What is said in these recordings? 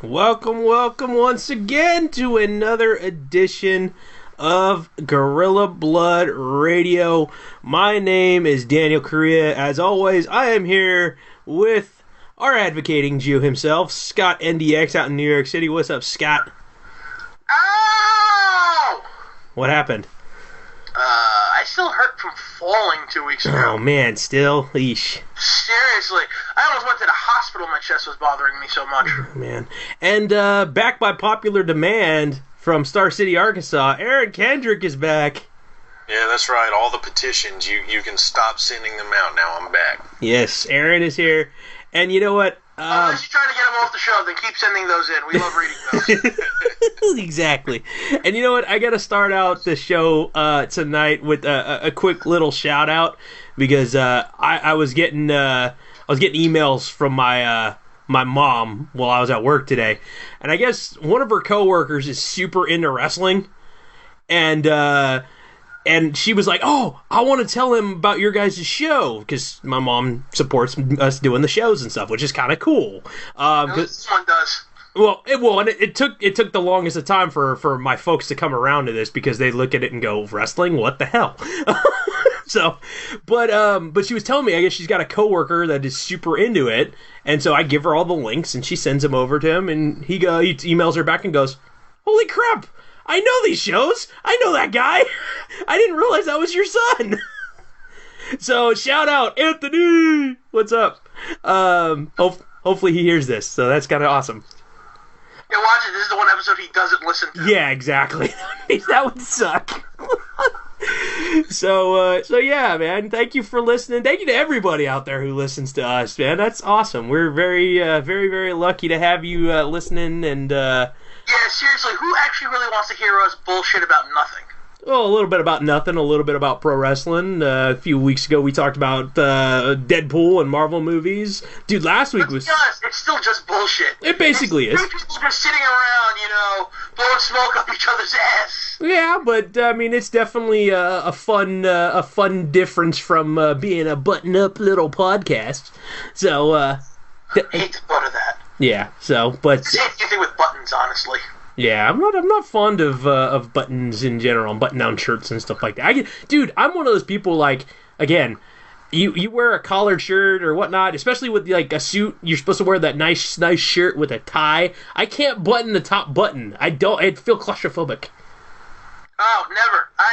Welcome once again to another edition of Gorilla Blood Radio. My name is Daniel Correa. As always, I am here with our advocating Jew himself, Scott NDX out in New York City. What's up, Scott? Ow! What happened? I still hurt from falling 2 weeks ago. Oh man, still? Eesh. Seriously. I almost went to the hospital. My chest was bothering me so much. Oh, man. And back by popular demand from Star City, Arkansas, Aaron Kendrick is back. Yeah, that's right. All the petitions, you can stop sending them out now. I'm back. Yes, Aaron is here. And you know what? Unless you're trying to get them off the show, then keep sending those in. We love reading those. Exactly. And you know what? I got to start out the show tonight with a quick little shout out because I was getting emails from my mom while I was at work today, and I guess one of her coworkers is super into wrestling, and she was like, "Oh, I want to tell him about your guys' show," because my mom supports us doing the shows and stuff, which is kind of cool. This one does. Well, it took the longest of time for my folks to come around to this because they look at it and go, "Wrestling? What the hell?" So, but she was telling me, I guess she's got a coworker that is super into it, and so I give her all the links, and she sends them over to him, and he emails her back and goes, "Holy crap! I know these shows. I know that guy. I didn't realize that was your son." So shout out, Anthony. What's up? Hopefully he hears this. So that's kind of awesome. Yeah, watch it. This is the one episode he doesn't listen to. Yeah, exactly. That would suck. So yeah, man. Thank you for listening. Thank you to everybody out there who listens to us, man. That's awesome. We're very, very, very lucky to have you listening. And yeah, seriously, who actually really wants to hear us bullshit about nothing? well, a little bit about nothing, a little bit about pro wrestling. A few weeks ago, we talked about Deadpool and Marvel movies. Dude, last week was... It's still just bullshit. It basically is. People just sitting around, blowing smoke up each other's ass. Yeah, but I mean, it's definitely a fun difference from being a button-up little podcast. So, I hate the butt of that. yeah. So, but Same thing with buttons, honestly. yeah, I'm not fond of buttons in general, button-down shirts and stuff like that. Dude, I'm one of those people like, again, you wear a collared shirt or whatnot, especially with like a suit. You're supposed to wear that nice shirt with a tie. I can't button the top button. I feel claustrophobic. Oh, never. I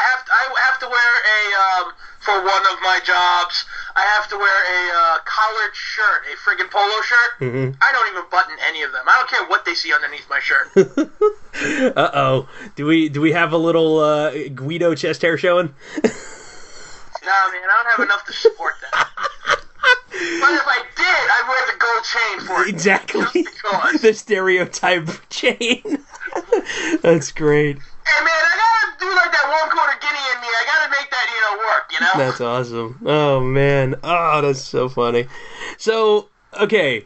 have to wear a for one of my jobs. I have to wear a collared shirt, a friggin' polo shirt. Mm-hmm. I don't even button any of them. I don't care what they see underneath my shirt. Uh-oh. Do we have a little Guido chest hair showing? Nah, man, I don't have enough to support that. But if I did, I'd wear the gold chain for it. Exactly. Just because. The stereotype chain. That's great. Hey, man, I gotta do like that 1/4 guinea in me. I gotta make that, work, That's awesome. Oh, man. Oh, that's so funny. So, okay.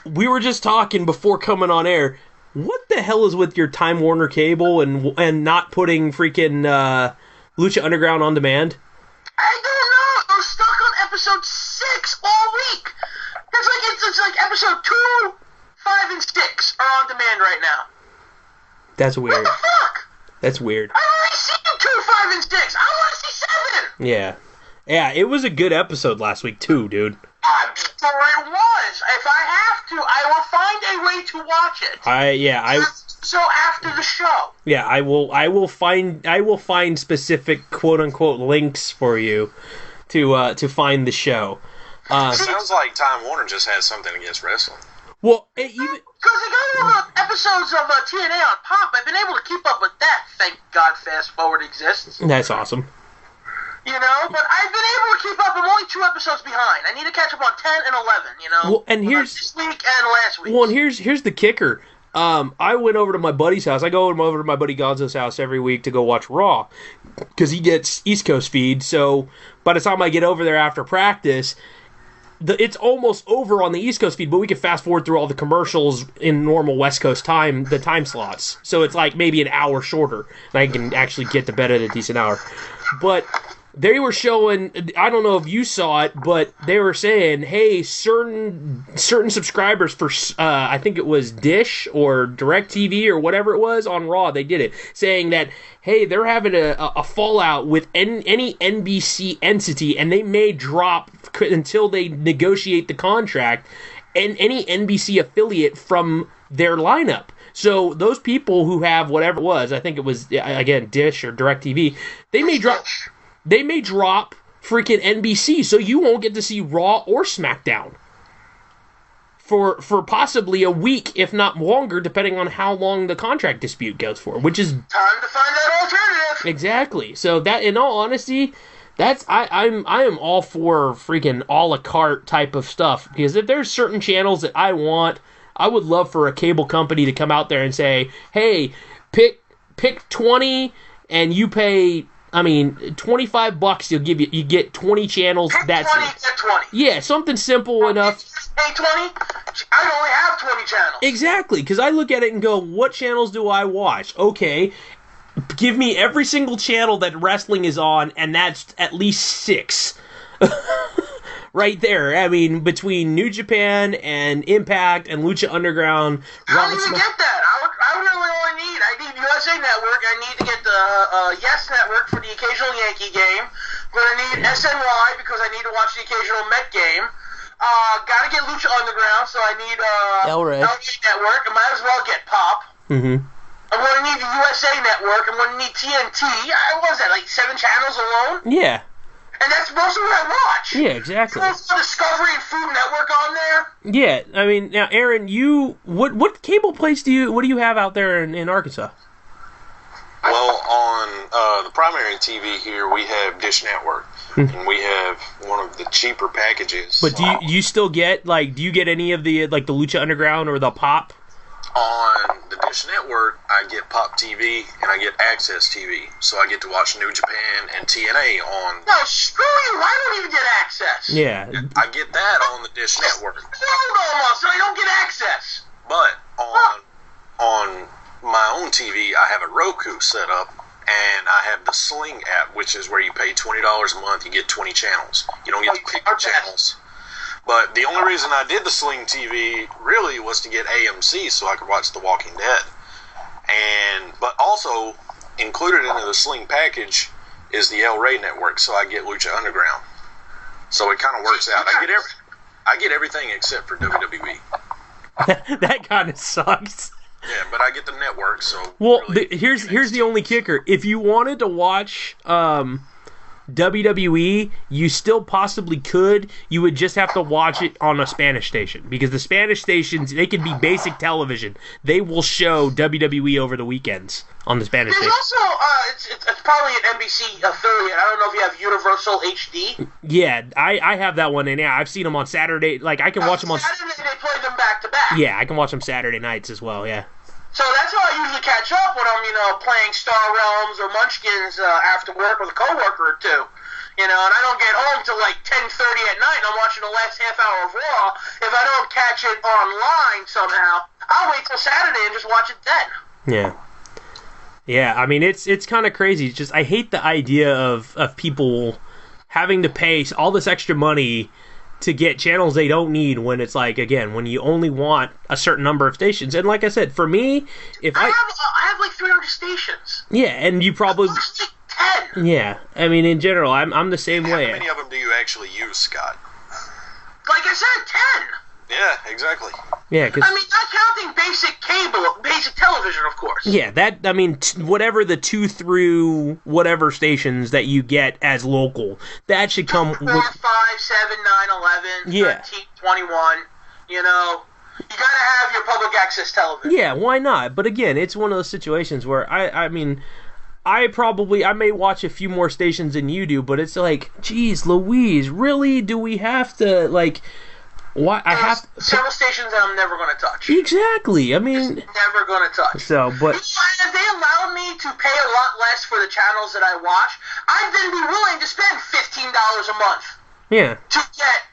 We were just talking before coming on air. What the hell is with your Time Warner cable and not putting freaking Lucha Underground on demand? I don't know. I was stuck on episode 6 all week. It's like episode 2, 5, and 6 are on demand right now. That's What weird. the fuck? That's weird. I already seen 2, 5, and 6. I want to see 7. Yeah. Yeah, it was a good episode last week, too, dude. I'm sure it was. If I have to, I will find a way to watch it. So after the show. Yeah, I will find specific quote unquote links for you to find the show. Sounds like Time Warner just has something against wrestling. Well, Because they got all the episodes of TNA on Pop. I've been able to keep up with that. Thank God Fast Forward exists. that's awesome. But I've been able to keep up. I'm only 2 episodes behind. I need to catch up on 10 and 11, Well, and here's this week and last week. Well, and here's the kicker. I went over to my buddy's house. I go over to my buddy Gonzo's house every week to go watch Raw because he gets East Coast feed. So by the time I get over there after practice, it's almost over on the East Coast feed, but we can fast forward through all the commercials in normal West Coast time, the time slots. So it's like maybe an hour shorter, and I can actually get to bed at a decent hour. But they were showing, I don't know if you saw it, but they were saying, hey, certain subscribers for, I think it was Dish or DirecTV or whatever it was on Raw, they did it, saying that, hey, they're having a fallout with any NBC entity, and they may drop until they negotiate the contract, and any NBC affiliate from their lineup. So those people who have whatever it was, I think it was, again, Dish or DirecTV, they may drop freaking NBC, so you won't get to see Raw or SmackDown for possibly a week, if not longer, depending on how long the contract dispute goes for, which is time to find that alternative. Exactly. So that, in all honesty, that's I am all for freaking a la carte type of stuff, because if there's certain channels that I want, I would love for a cable company to come out there and say, hey, pick 20 and you pay, $25, you get 20 channels. Pick that's 20, get 20. Yeah, something simple enough. Pay 20? I only have 20 channels. Exactly, because I look at it and go, what channels do I watch? Okay, give me every single channel that wrestling is on, and that's at least 6. Right there. I mean, between New Japan and Impact and Lucha Underground. I don't even get that. I would really only need. I need USA Network. I need to get the Yes Network for the occasional Yankee game. I'm going to need SNY because I need to watch the occasional Met game. Got to get Lucha Underground, so I need El Rey Network. I might as well get Pop. Mm-hmm. I'm going to need the USA Network. I'm going to need TNT. What was that, like 7 channels alone? Yeah. And that's most of what I watch. Yeah, exactly. There's no Discovery and Food Network on there. Yeah, I mean, now, Aaron, what cable place do you have out there in Arkansas? Well, on the primary TV here, we have Dish Network, and we have one of the cheaper packages. But do you still get, do you get any of the, the Lucha Underground or the Pop? On the Dish Network, I get Pop TV and I get Access TV, so I get to watch New Japan and TNA on. No, screw you! I don't even get Access. Yeah, I get that on the Dish Network. So I don't get access. But on my own TV, I have a Roku set up, and I have the Sling app, which is where you pay $20 a month, you get 20 channels. You don't get to pick the channels. But the only reason I did the Sling TV really was to get AMC so I could watch The Walking Dead. But also included into the Sling package is the El Rey Network, so I get Lucha Underground. So it kind of works out. I get everything except for WWE. That kind of sucks. Yeah, but I get the network, so... Well, really, here's the only kicker. If you wanted to watch WWE, you still possibly could. You would just have to watch it on a Spanish station, because the Spanish stations, they can be basic television. They will show WWE over the weekends on the Spanish station. There's also, it's probably an NBC affiliate. I don't know if you have Universal HD. Yeah, I have that one, and yeah, I've seen them on Saturday. I can watch them on Saturday. They play them back to back. Yeah, I can watch them Saturday nights as well. Yeah. So that's how I usually catch up when I'm, playing Star Realms or Munchkins after work with a coworker or two. And I don't get home till 10:30 at night, and I'm watching the last half hour of Raw. If I don't catch it online somehow, I'll wait till Saturday and just watch it then. Yeah. Yeah, I mean, it's kind of crazy. It's just, I hate the idea of people having to pay all this extra money to get channels they don't need, when it's again, when you only want a certain number of stations. And like I said, for me, if I have 300 stations. Yeah, and you probably... 10. Yeah, I mean, in general, I'm the same way. How many of them do you actually use, Scott? Like I said, 10. Yeah, exactly. Yeah, cause, not counting basic cable, basic television, of course. Yeah, whatever the 2 through whatever stations that you get as local, that should come 4, 5, 7, 9, 11, yeah. 13, 21, You gotta have your public access television. Yeah, why not? But again, it's one of those situations where, I may watch a few more stations than you do, but it's geez Louise, really? Do we have to, why? Several stations that I'm never going to touch. Exactly. I mean, just never going to touch. So, but if they allowed me to pay a lot less for the channels that I watch, I'd then be willing to spend $15 a month. Yeah. To get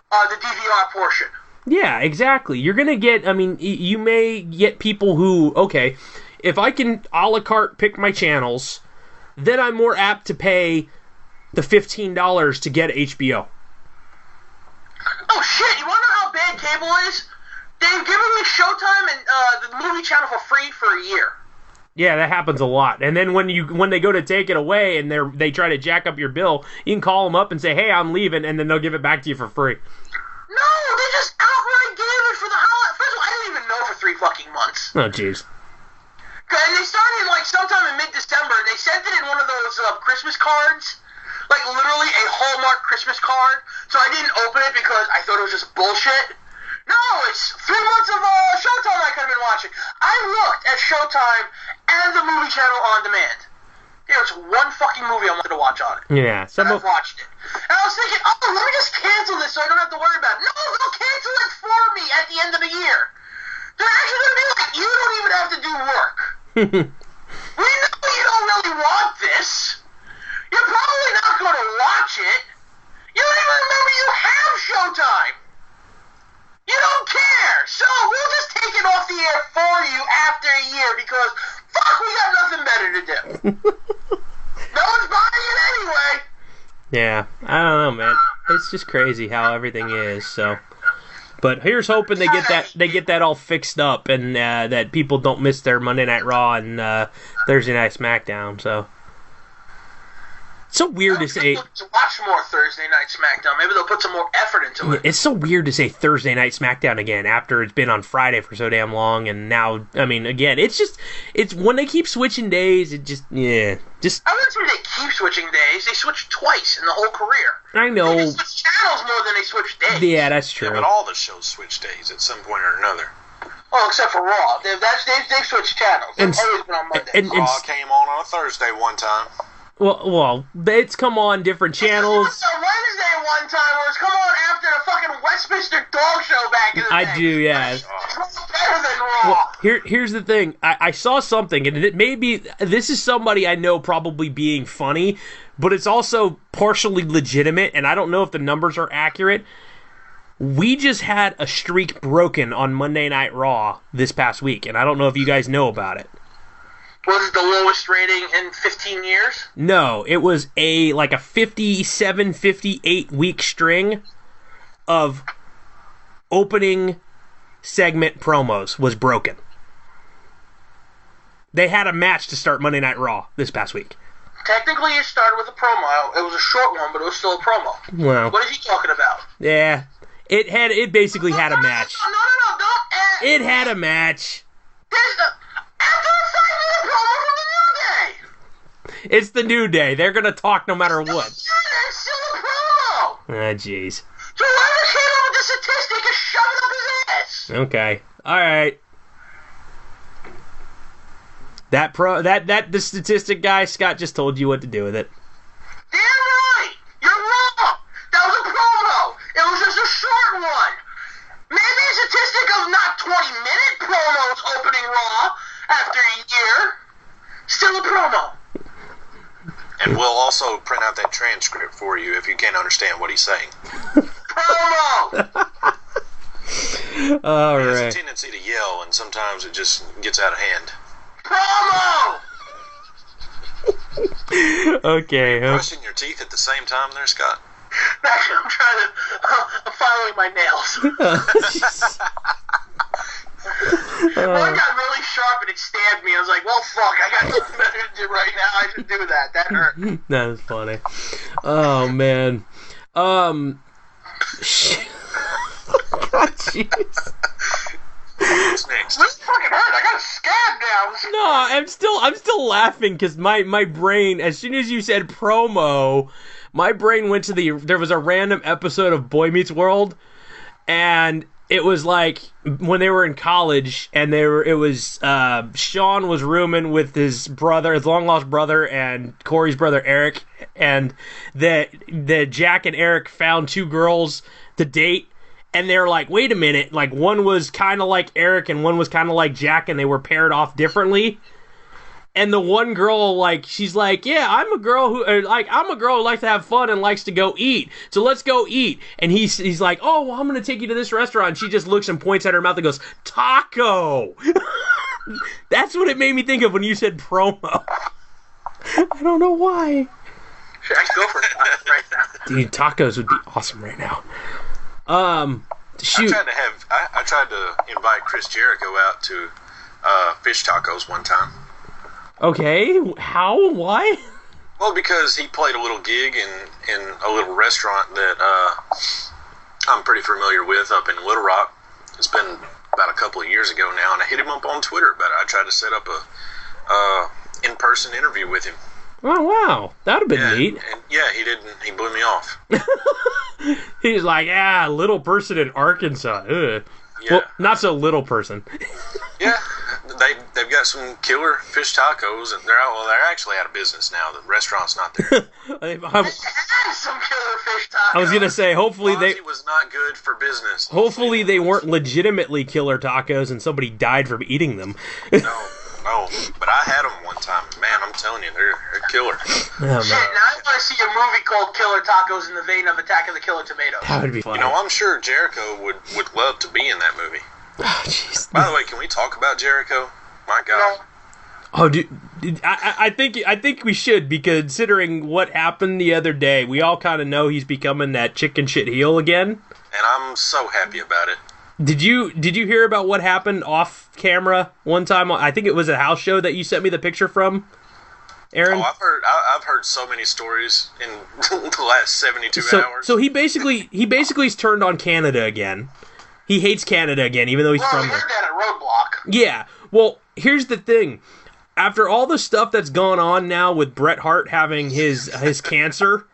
the DVR portion. Yeah, exactly. You're gonna get. You may get people who, okay, if I can a la carte pick my channels, then I'm more apt to pay the $15 to get HBO. Oh shit! You want to know how bad cable is? They've given me Showtime and the movie channel for free for a year. Yeah, that happens a lot. And then when they go to take it away and they try to jack up your bill, you can call them up and say, "Hey, I'm leaving," and then they'll give it back to you for free. No, they just outright gave it for the holiday. First of all, I didn't even know for 3 fucking months. Oh, jeez. And they started like sometime in mid-December, and they sent it in one of those Christmas cards. Like, literally a Hallmark Christmas card. So I didn't open it because I thought it was just bullshit. No, it's 3 months of Showtime I could have been watching. I looked at Showtime and the movie channel on demand. There was one fucking movie I wanted to watch on it. Yeah. And I've watched it. And I was thinking, oh, let me just cancel this so I don't have to worry about it. No, they'll cancel it for me at the end of the year. They're actually going to be like, you don't even have to do work. We know you don't really want this. You're probably not going to watch it. You don't even remember you have Showtime. You don't care. So we'll just take it off the air for you after a year because, fuck, we got nothing better to do. No one's buying it anyway. Yeah, I don't know, man. It's just crazy how everything is, so... But here's hoping they get that all fixed up and that people don't miss their Monday Night Raw and Thursday Night SmackDown. So it's so weird to say. To watch more Thursday Night SmackDown. Maybe they'll put some more effort into it. It's so weird to say Thursday Night SmackDown again after it's been on Friday for so damn long, and now again it's when they keep switching days. It just. I wouldn't say they keep switching days. They switch twice in the whole career. I know. They switch channels more than they switch days. Yeah, that's true. Yeah, but all the shows switch days at some point or another. Oh, except for Raw. They've switched channels. They've always been on Monday. Raw came on a Thursday one time. Well, it's come on different channels. It's a Wednesday one time, or it's come on after the fucking Westminster Dog Show back in the day. I do, yeah. It's better than Raw. Well, here's the thing. I saw something, and it may be this is somebody I know probably being funny, but it's also partially legitimate, and I don't know if the numbers are accurate. We just had a streak broken on Monday Night Raw this past week, and I don't know if you guys know about it. Was it the lowest rating in 15 years? No, it was a 57, 58 week string of opening segment promos was broken. They had a match to start Monday Night Raw this past week. Technically, it started with a promo. It was a short one, but it was still a promo. Well, what is he talking about? Yeah, it basically had a match. No, don't. It had a match. After a 5-minute promo from the New Day. It's the New Day. They're gonna talk no matter what. It's still a promo. Ah, jeez. So whoever came up with the statistic is shove it up his ass. Okay. All right. The statistic guy, Scott just told you what to do with it. Damn right! You're wrong! That was a promo! It was just a short one! Maybe a statistic of not 20-minute promos opening Raw after a year. Still a promo. And we'll also print out that transcript for you if you can't understand what he's saying. Promo! All right. He has a tendency to yell, and sometimes it just gets out of hand. Promo! Okay. Brushing your teeth at the same time there, Scott? Actually, I'm filing my nails. One got really sharp and it stabbed me. I was like, well, fuck, I got nothing better to do right now. I should do that. That hurt. That was funny. Oh, man. Jeez. What's next? This fucking hurt. I got a scab now. No, I'm still laughing because my brain, as soon as you said promo, my brain went to there was a random episode of Boy Meets World, and it was like when they were in college, and Sean was rooming with his brother, his long lost brother, and Corey's brother Eric, and the Jack and Eric found two girls to date. And they're like, wait a minute, like one was kind of like Eric and one was kind of like Jack, and they were paired off differently. And the one girl, like, she's like, yeah, I'm a girl who likes to have fun and likes to go eat. So let's go eat. And he's like, oh, well, I'm going to take you to this restaurant. And she just looks and points at her mouth and goes, taco. That's what it made me think of when you said promo. I don't know why. Should I go for tacos right now? Dude, tacos would be awesome right now. Shoot. I tried to invite Chris Jericho out to fish tacos one time. Okay, how? Why? Well, because he played a little gig in a little restaurant that I'm pretty familiar with up in Little Rock. It's been about a couple of years ago now, and I hit him up on Twitter about it. I tried to set up a in-person interview with him. Oh, wow. That would have been neat. And he didn't. He blew me off. He's like, little person in Arkansas. Ugh. Yeah. Well, not so little person. Yeah, they've got some killer fish tacos, and they're actually out of business now. The restaurant's not there. They had some killer fish tacos. I was gonna say, hopefully Fonzie was not good for business. Hopefully they weren't legitimately killer tacos, and somebody died from eating them. No, but I had them one time. Man, I'm telling you, they're killer. Oh, Shit, now I want to see a movie called Killer Tacos in the vein of Attack of the Killer Tomatoes. That would be fun. You know, I'm sure Jericho would love to be in that movie. Oh, jeez. By the way, can we talk about Jericho? My God. No. Oh, dude, I think we should, because considering what happened the other day, we all kind of know he's becoming that chicken shit heel again. And I'm so happy about it. Did you hear about what happened off camera one time? I think it was a house show that you sent me the picture from, Aaron. Oh, I've heard so many stories in the last 72 hours. So he basically's turned on Canada again. He hates Canada again, even though he's from there. Well, we heard that at Roadblock. Yeah. Well, here's the thing. After all the stuff that's gone on now with Bret Hart having his cancer,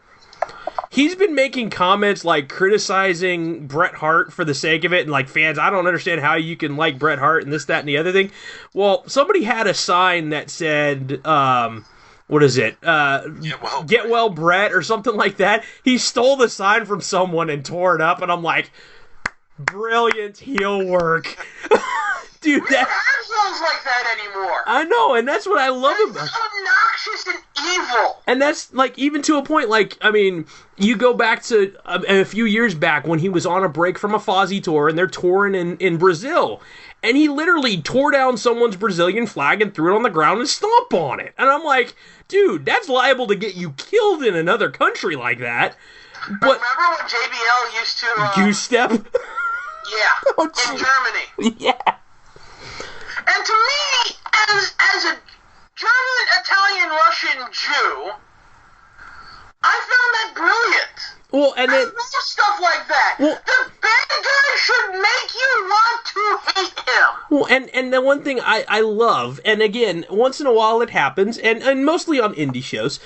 he's been making comments like criticizing Bret Hart for the sake of it, and like, fans, I don't understand how you can like Bret Hart and this, that, and the other thing. Well, somebody had a sign that said, what is it? Get well, Bret, or something like that. He stole the sign from someone and tore it up, and I'm like, brilliant heel work. Dude, we don't have songs like that anymore. I know, and that's what I love about it. It's obnoxious and evil. And that's, like, even to a point, like, I mean, you go back to a few years back when he was on a break from a Fozzy tour, and they're touring in Brazil, and he literally tore down someone's Brazilian flag and threw it on the ground and stomped on it. And I'm like, dude, that's liable to get you killed in another country like that. But remember when JBL used to... Goose step? Yeah, in Germany. Yeah. And to me, as a German, Italian, Russian Jew, I found that brilliant. Well, and then... I love stuff like that. Well, the bad guy should make you want to hate him. Well, and the one thing I love, and again, once in a while it happens, and mostly on indie shows,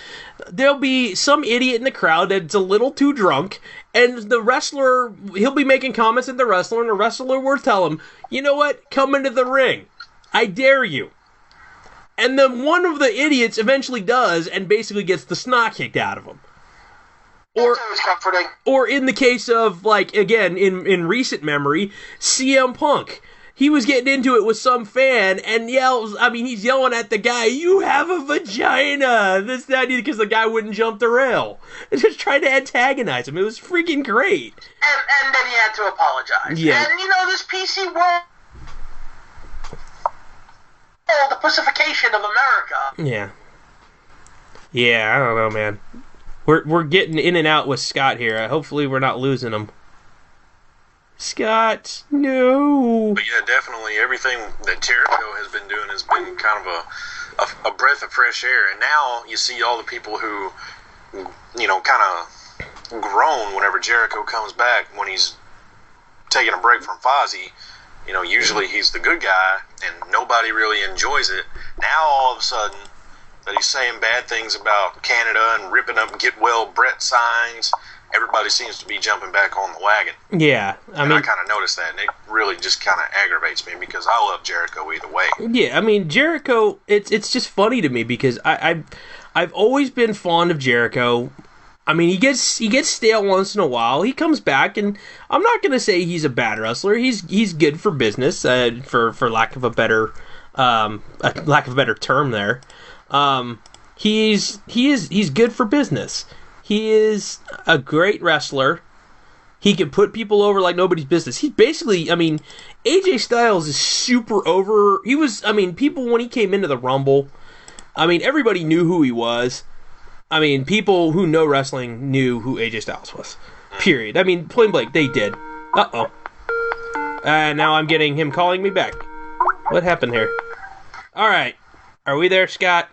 there'll be some idiot in the crowd that's a little too drunk, and the wrestler, he'll be making comments at the wrestler, and the wrestler will tell him, you know what, come into the ring. I dare you. And then one of the idiots eventually does, and basically gets the snot kicked out of him. That's always comforting. Or in the case of, like, again, in recent memory, CM Punk. He was getting into it with some fan and he's yelling at the guy, you have a vagina! This, that, because the guy wouldn't jump the rail. Just trying to antagonize him. It was freaking great. And then he had to apologize. Yeah. And, this PC world, the pussification of America. Yeah. Yeah, I don't know, man. We're getting in and out with Scott here. Hopefully we're not losing him. Scott, no. But yeah, definitely everything that Jericho has been doing has been kind of a breath of fresh air. And now you see all the people who, kind of groan whenever Jericho comes back when he's taking a break from Fozzy. Usually he's the good guy and nobody really enjoys it. Now all of a sudden that he's saying bad things about Canada and ripping up Get Well Brett signs, everybody seems to be jumping back on the wagon. Yeah, I kind of noticed that, and it really just kind of aggravates me because I love Jericho either way. Yeah, I mean, Jericho, it's just funny to me because I've always been fond of Jericho. I mean, he gets stale once in a while. He comes back, and I'm not going to say he's a bad wrestler. He's good for business, for lack of a better term there. He's good for business. He is a great wrestler. He can put people over like nobody's business. He's basically, AJ Styles is super over. People, when he came into the Rumble, I mean, everybody knew who he was. I mean, people who know wrestling knew who AJ Styles was. Period. I mean, plain blank, they did. Uh-oh. And now I'm getting him calling me back. What happened here? Alright. Are we there, Scott?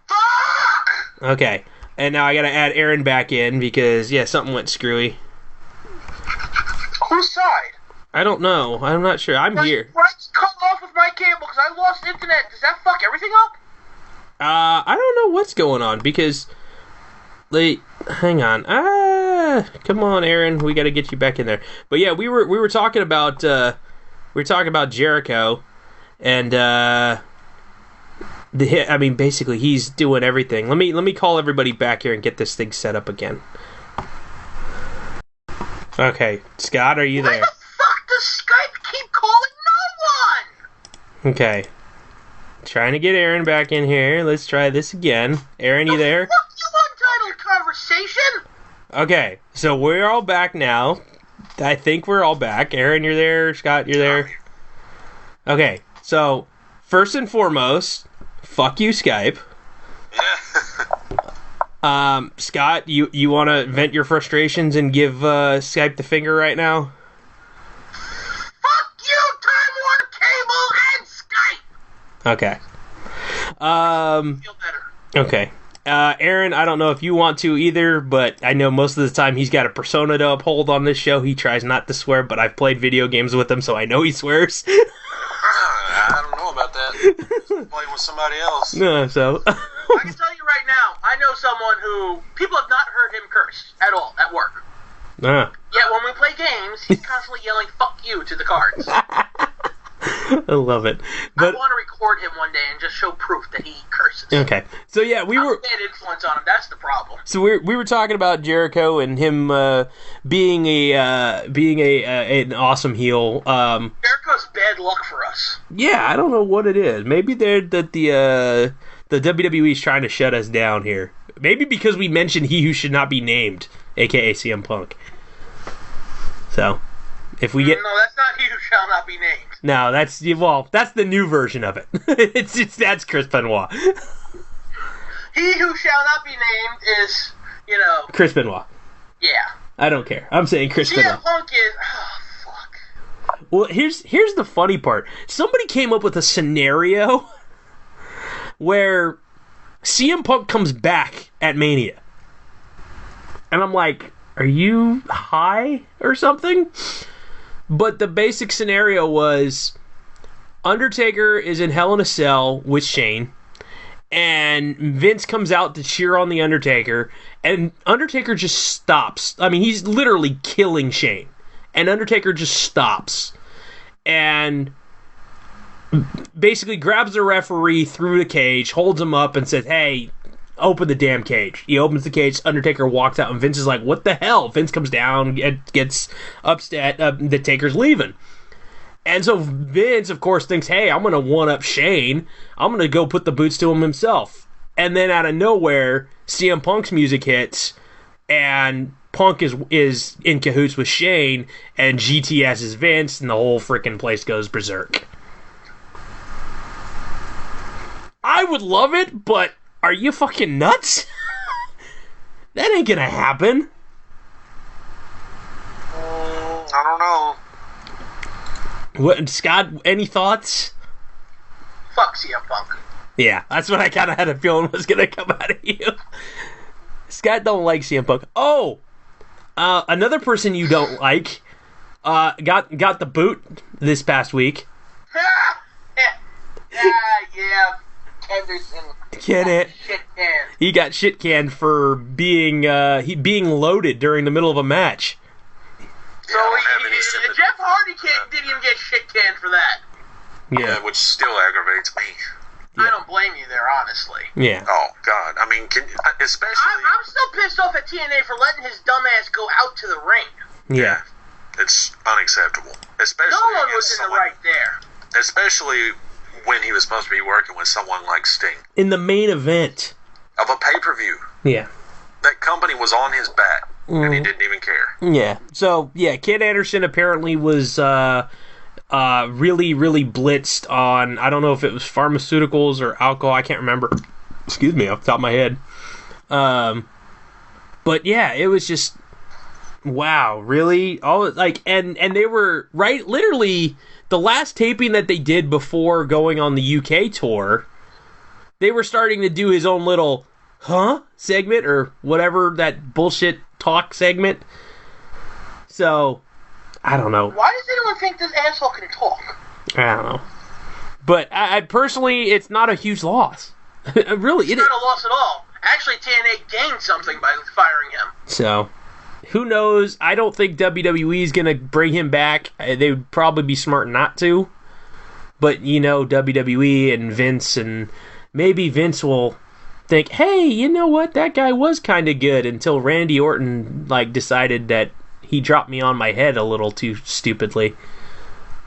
Fuck! Okay. And now I gotta add Aaron back in because, yeah, something went screwy. Whose side? I don't know. I'm not sure. I'm here. Let's cut off with my cable because I lost internet. Does that fuck everything up? I don't know what's going on because, like, hang on. Come on, Aaron. We got to get you back in there. But yeah, we were talking about Jericho, and basically he's doing everything. Let me call everybody back here and get this thing set up again. Okay, Scott, are you there? Why the fuck does Skype keep calling no one? Okay. Trying to get Aaron back in here. Let's try this again. Aaron, you there? Fuck you, untitled conversation. Okay, so we're all back now. I think we're all back. Aaron, you're there. Scott, you're there. Okay, so first and foremost, fuck you, Skype. Scott, you want to vent your frustrations and give Skype the finger right now? Fuck you, Time Warner Cable and Skype. Okay. Feel better. Okay. Aaron, I don't know if you want to either, but I know most of the time he's got a persona to uphold on this show. He tries not to swear, but I've played video games with him, so I know he swears. I don't know about that. Playing with somebody else. No, so. I can tell you right now, I know someone who people have not heard him curse at all at work. Yet when we play games, he's constantly yelling "fuck you" to the cards. I love it. But I want to record him one day and just show proof that he curses. Okay, so yeah, we were bad influence on him. That's the problem. So we were talking about Jericho and him being an awesome heel. Jericho's bad luck for us. Yeah, I don't know what it is. Maybe the WWE's trying to shut us down here. Maybe because we mentioned he who should not be named, aka CM Punk. So, if we get no, that's not he who shall not be named. No, that's the new version of it. That's Chris Benoit. He who shall not be named is, Chris Benoit. Yeah. I don't care. I'm saying Chris Benoit. CM Punk is. Oh, fuck. Well, here's the funny part. Somebody came up with a scenario where CM Punk comes back at Mania. And I'm like, are you high or something? But the basic scenario was Undertaker is in Hell in a Cell with Shane, and Vince comes out to cheer on the Undertaker, and Undertaker just stops. I mean, he's literally killing Shane, and Undertaker just stops and basically grabs the referee through the cage, holds him up, and says, "Hey, open the damn cage." He opens the cage, Undertaker walks out, and Vince is like, "What the hell?" Vince comes down, gets upset, the Taker's leaving. And so Vince, of course, thinks, hey, I'm going to one-up Shane. I'm going to go put the boots to him himself. And then out of nowhere, CM Punk's music hits, and Punk is in cahoots with Shane, and GTS is Vince, and the whole freaking place goes berserk. I would love it, but are you fucking nuts? That ain't gonna happen. I don't know. What, Scott, any thoughts? Fuck CM Punk. Yeah, that's what I kind of had a feeling was gonna come out of you. Scott don't like CM Punk. Oh! Another person you don't like got the boot this past week. Yeah. Henderson. Get it? Shit can. He got shit canned for being loaded during the middle of a match. So Jeff Hardy didn't even get shit canned for that. Yeah, which still aggravates me. Yeah. I don't blame you there, honestly. Yeah. Oh God, I mean, especially. I'm still pissed off at TNA for letting his dumbass go out to the ring. Yeah. It's unacceptable. Especially no one was in the right there. Especially when he was supposed to be working with someone like Sting. In the main event of a pay-per-view. Yeah. That company was on his back, and he didn't even care. Yeah. So, yeah, Kid Anderson apparently was really, really blitzed on, I don't know if it was pharmaceuticals or alcohol, I can't remember. Excuse me, off the top of my head. But yeah, it was just, wow, really? And they were, right, literally, the last taping that they did before going on the UK tour, they were starting to do his own little, segment, or whatever, that bullshit talk segment. So, I don't know. Why does anyone think this asshole can talk? I don't know. But I personally, it's not a huge loss. Really, it's not a loss at all. Actually, TNA gained something by firing him. So, who knows? I don't think WWE is going to bring him back. They would probably be smart not to. But, WWE and Vince, and maybe Vince will think, hey, you know what? That guy was kind of good, until Randy Orton, decided that he dropped me on my head a little too stupidly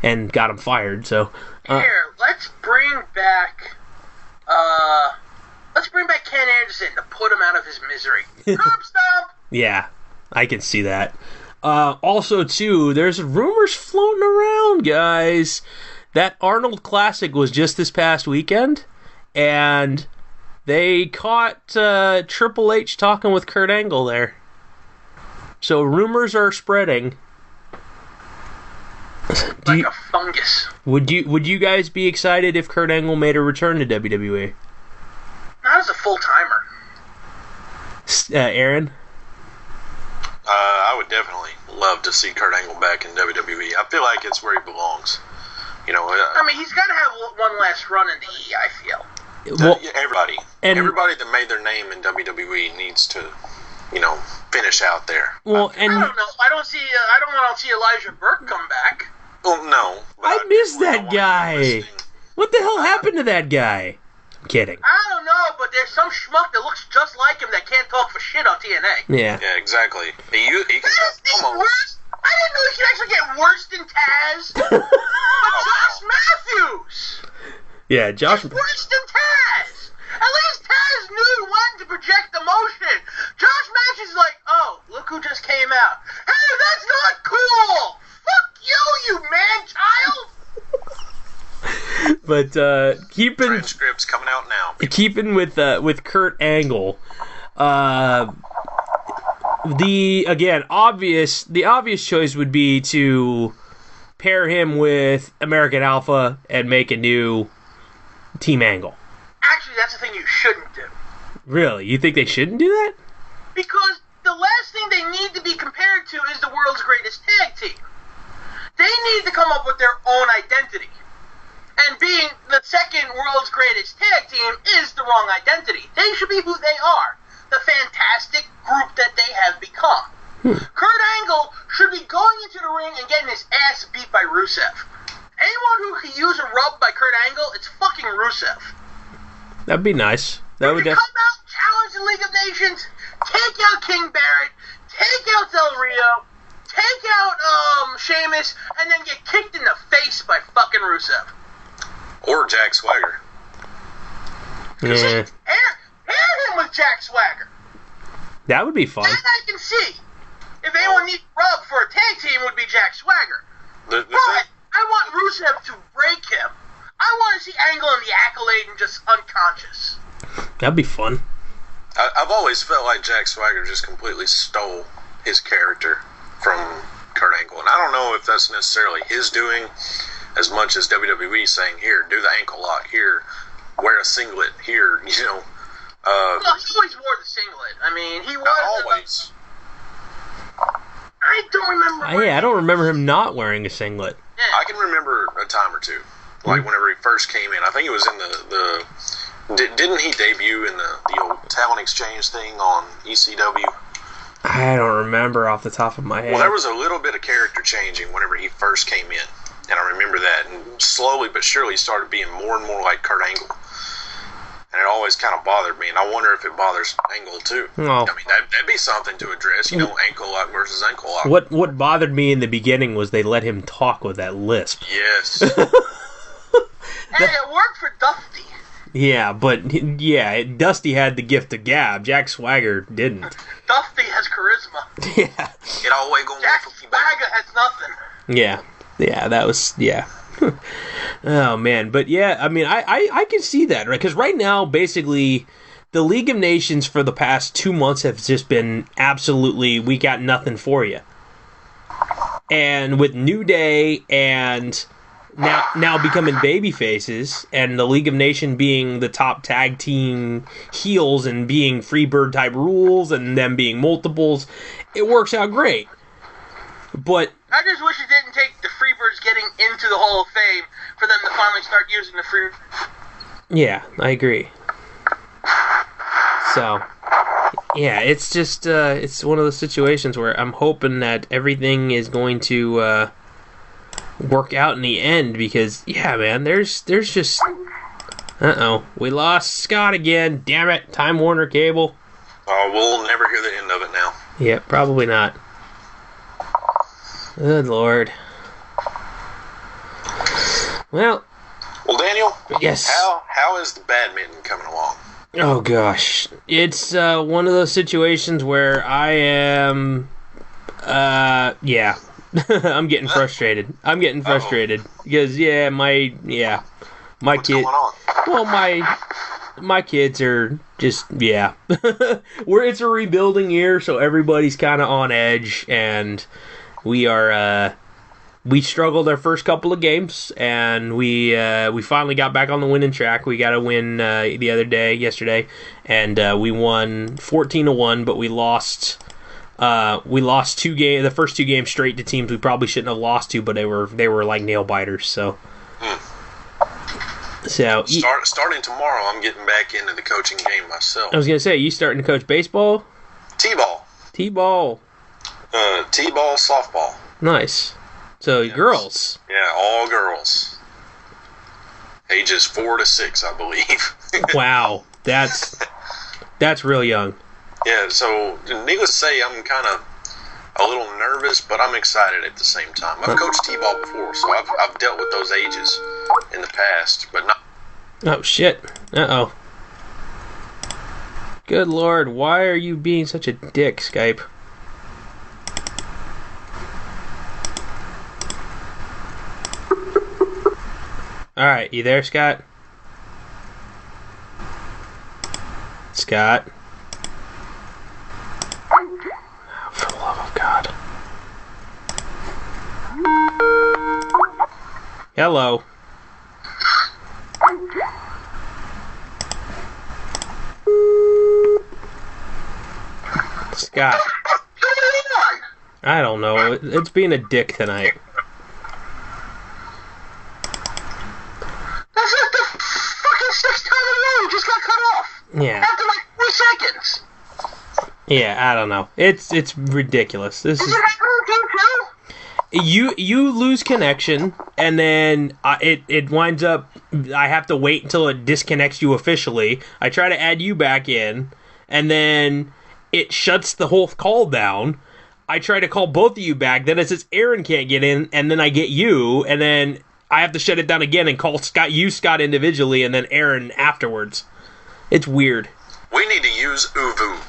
and got him fired. So let's bring back Ken Anderson to put him out of his misery. Curb stomp. Yeah, I can see that. Also, too, there's rumors floating around, guys, that Arnold Classic was just this past weekend, and they caught Triple H talking with Kurt Angle there. So rumors are spreading. Like a fungus. Would you guys be excited if Kurt Angle made a return to WWE? Not as a full-timer. Aaron? I would definitely love to see Kurt Angle back in WWE. I feel like it's where he belongs. He's got to have one last run in the E, I feel. Well, everybody that made their name in WWE needs to, finish out there. Well, I don't know. I don't want to see Elijah Burke come back. Well, no. I miss that guy. What the hell happened to that guy? I'm kidding. I don't know, but there's some schmuck that looks just like him that can't talk for shit on TNA. Yeah. Yeah, exactly. He can worse. I didn't know he could actually get worse than Taz. But Josh Matthews. Yeah, Josh. He's worse than Taz. At least Taz knew when to project emotion. Josh Matthews is like, oh, look who just came out. Hey, that's not cool. Fuck you man-child. But keeping transcripts coming out now. Keeping with Kurt Angle, the obvious choice would be to pair him with American Alpha and make a new Team Angle. Actually, that's the thing you shouldn't do. Really? You think they shouldn't do that? Because the last thing they need to be compared to is the world's greatest tag team. They need to come up with their own identity. And being the second world's greatest tag team is the wrong identity. They should be who they are. The fantastic group that they have become. Kurt Angle should be going into the ring and getting his ass beat by Rusev. Anyone who can use a rub by Kurt Angle, it's fucking Rusev. That'd be nice. That would come out, challenge the League of Nations, take out King Barrett, take out Del Rio, take out Sheamus, and then get kicked in the face by fucking Rusev. Or Jack Swagger. Yeah. Pair him with Jack Swagger. That would be fun. That I can see. If anyone needs a rub for a tag team, it would be Jack Swagger. But I want Rusev to break him. I want to see Angle in the Accolade and just unconscious. That'd be fun. I've always felt like Jack Swagger just completely stole his character from Kurt Angle. And I don't know if that's necessarily his doing as much as WWE saying, here, do the ankle lock, here, wear a singlet, here, No, he always wore the singlet. I mean, he was... always. I don't remember... I don't remember him not wearing a singlet. Yeah. I can remember a time or two. Like, whenever he first came in. I think it was in the didn't he debut in the old talent exchange thing on ECW? I don't remember off the top of my head. Well, there was a little bit of character changing whenever he first came in. And I remember that. And slowly but surely he started being more and more like Kurt Angle. And it always kind of bothered me. And I wonder if it bothers Angle, too. Oh. I mean, that'd be something to address. Ankle lock versus ankle lock. What bothered me in the beginning was they let him talk with that lisp. Yes. Hey, it worked for Dusty. Yeah, but Dusty had the gift of gab. Jack Swagger didn't. Dusty has charisma. Yeah. It always gonna Jack Swagger has nothing. Yeah. Yeah, that was, yeah. Oh, man. But, yeah, I mean, I can see that, right? Because right now, basically, the League of Nations for the past 2 months have just been absolutely, we got nothing for you. And with New Day and now becoming baby faces, and the League of Nations being the top tag team heels and being Freebird type rules and them being multiples, it works out great. But I just wish it didn't take the Freebirds getting into the Hall of Fame for them to finally start using the free. Yeah, I agree. So, yeah, it's just it's one of those situations where I'm hoping that everything is going to work out in the end, because yeah, man, there's just we lost Scott again. Damn it, Time Warner Cable. Oh, we'll never hear the end of it now. Yeah, probably not. Good Lord. Well, Daniel. Yes. How is the badminton coming along? Oh gosh, it's one of those situations where I am, yeah, I'm getting frustrated. Because my What's kid. going on? Well, my kids are just it's a rebuilding year, so everybody's kind of on edge, and we struggled our first couple of games, and we finally got back on the winning track. We got a win yesterday, and we won 14-1, but we lost 2 games, the first 2 games straight to teams we probably shouldn't have lost to, but they were like nail biters. So, starting tomorrow, I'm getting back into the coaching game myself. I was gonna say, you starting to coach baseball? T-ball. T-ball, softball. nice. So yes. Girls. Yeah, all girls. Ages 4 to 6, I believe. Wow, that's real young. Yeah, so needless to say, I'm kind of a little nervous, but I'm excited at the same time. I've coached T-ball before, so I've dealt with those ages in the past, but not. Oh shit! Uh-oh. Good Lord, why are you being such a dick, Skype? Alright, you there, Scott? Scott? Oh, for the love of God. Hello. Scott. I don't know. It's being a dick tonight. That's like the fucking 6th time in a row. You just got cut off. Yeah. After like 3 seconds. Yeah, I don't know. It's ridiculous. This is. You lose connection, and then it winds up. I have to wait until it disconnects you officially. I try to add you back in, and then it shuts the whole call down. I try to call both of you back. Then it says Aaron can't get in, and then I get you, and then I have to shut it down again and call Scott individually, and then Aaron afterwards. It's weird. We need to use Uvu.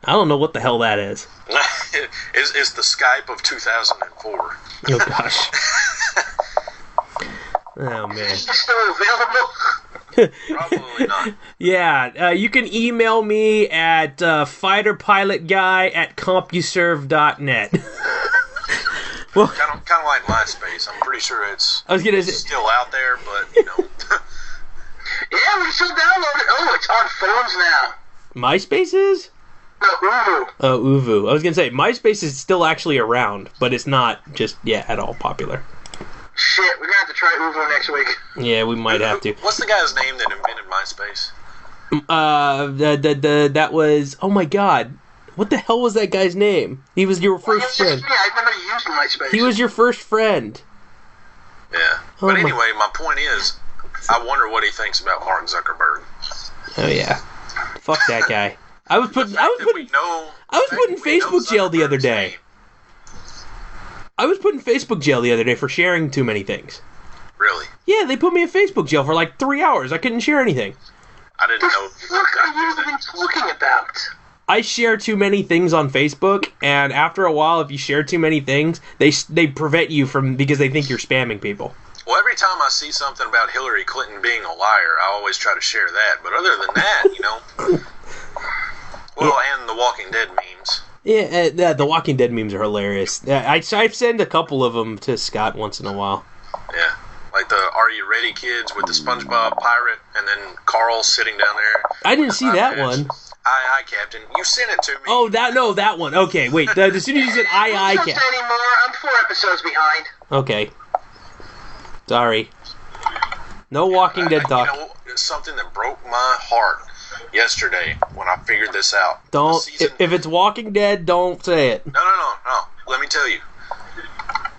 I don't know what the hell that is. It's the Skype of 2004. Oh gosh. Oh man. Is it still available? Probably not. Yeah, you can email me at fighterpilotguy@compuserve.net. Well, kind of like MySpace. I'm pretty sure it's still out there, but Yeah, we still download it. Oh, it's on phones now. MySpace is? No, Uvu. Oh, Uvu. I was gonna say MySpace is still actually around, but it's not just at all popular. Shit, we're gonna have to try Uvu next week. Yeah, we might have to. What's the guy's name that invented MySpace? That was. Oh my God, what the hell was that guy's name? He was your first friend. Yeah, I've never used MySpace. He was your first friend. Yeah, but anyway, my point is, I wonder what he thinks about Mark Zuckerberg. Oh yeah, fuck that guy. I was putting Facebook jail the other day. I was put in Facebook jail the other day for sharing too many things. Really? Yeah, they put me in Facebook jail for like 3 hours. I couldn't share anything. I didn't know. What the fuck are you even talking about? I share too many things on Facebook, and after a while, if you share too many things, they prevent you from, because they think you're spamming people. Well, every time I see something about Hillary Clinton being a liar, I always try to share that. But other than that, well, and the Walking Dead memes. Yeah, the Walking Dead memes are hilarious. I send a couple of them to Scott once in a while. Yeah, like the "Are You Ready" kids with the SpongeBob pirate, and then Carl sitting down there. I didn't see that one. Aye, Captain. You sent it to me. Oh, that one. Okay, wait. As soon as you said aye, Captain. Anymore. I'm 4 episodes behind. Okay. Sorry. No Walking Dead talk. Something that broke my heart yesterday when I figured this out. Don't. If it's Walking Dead, don't say it. No. Let me tell you.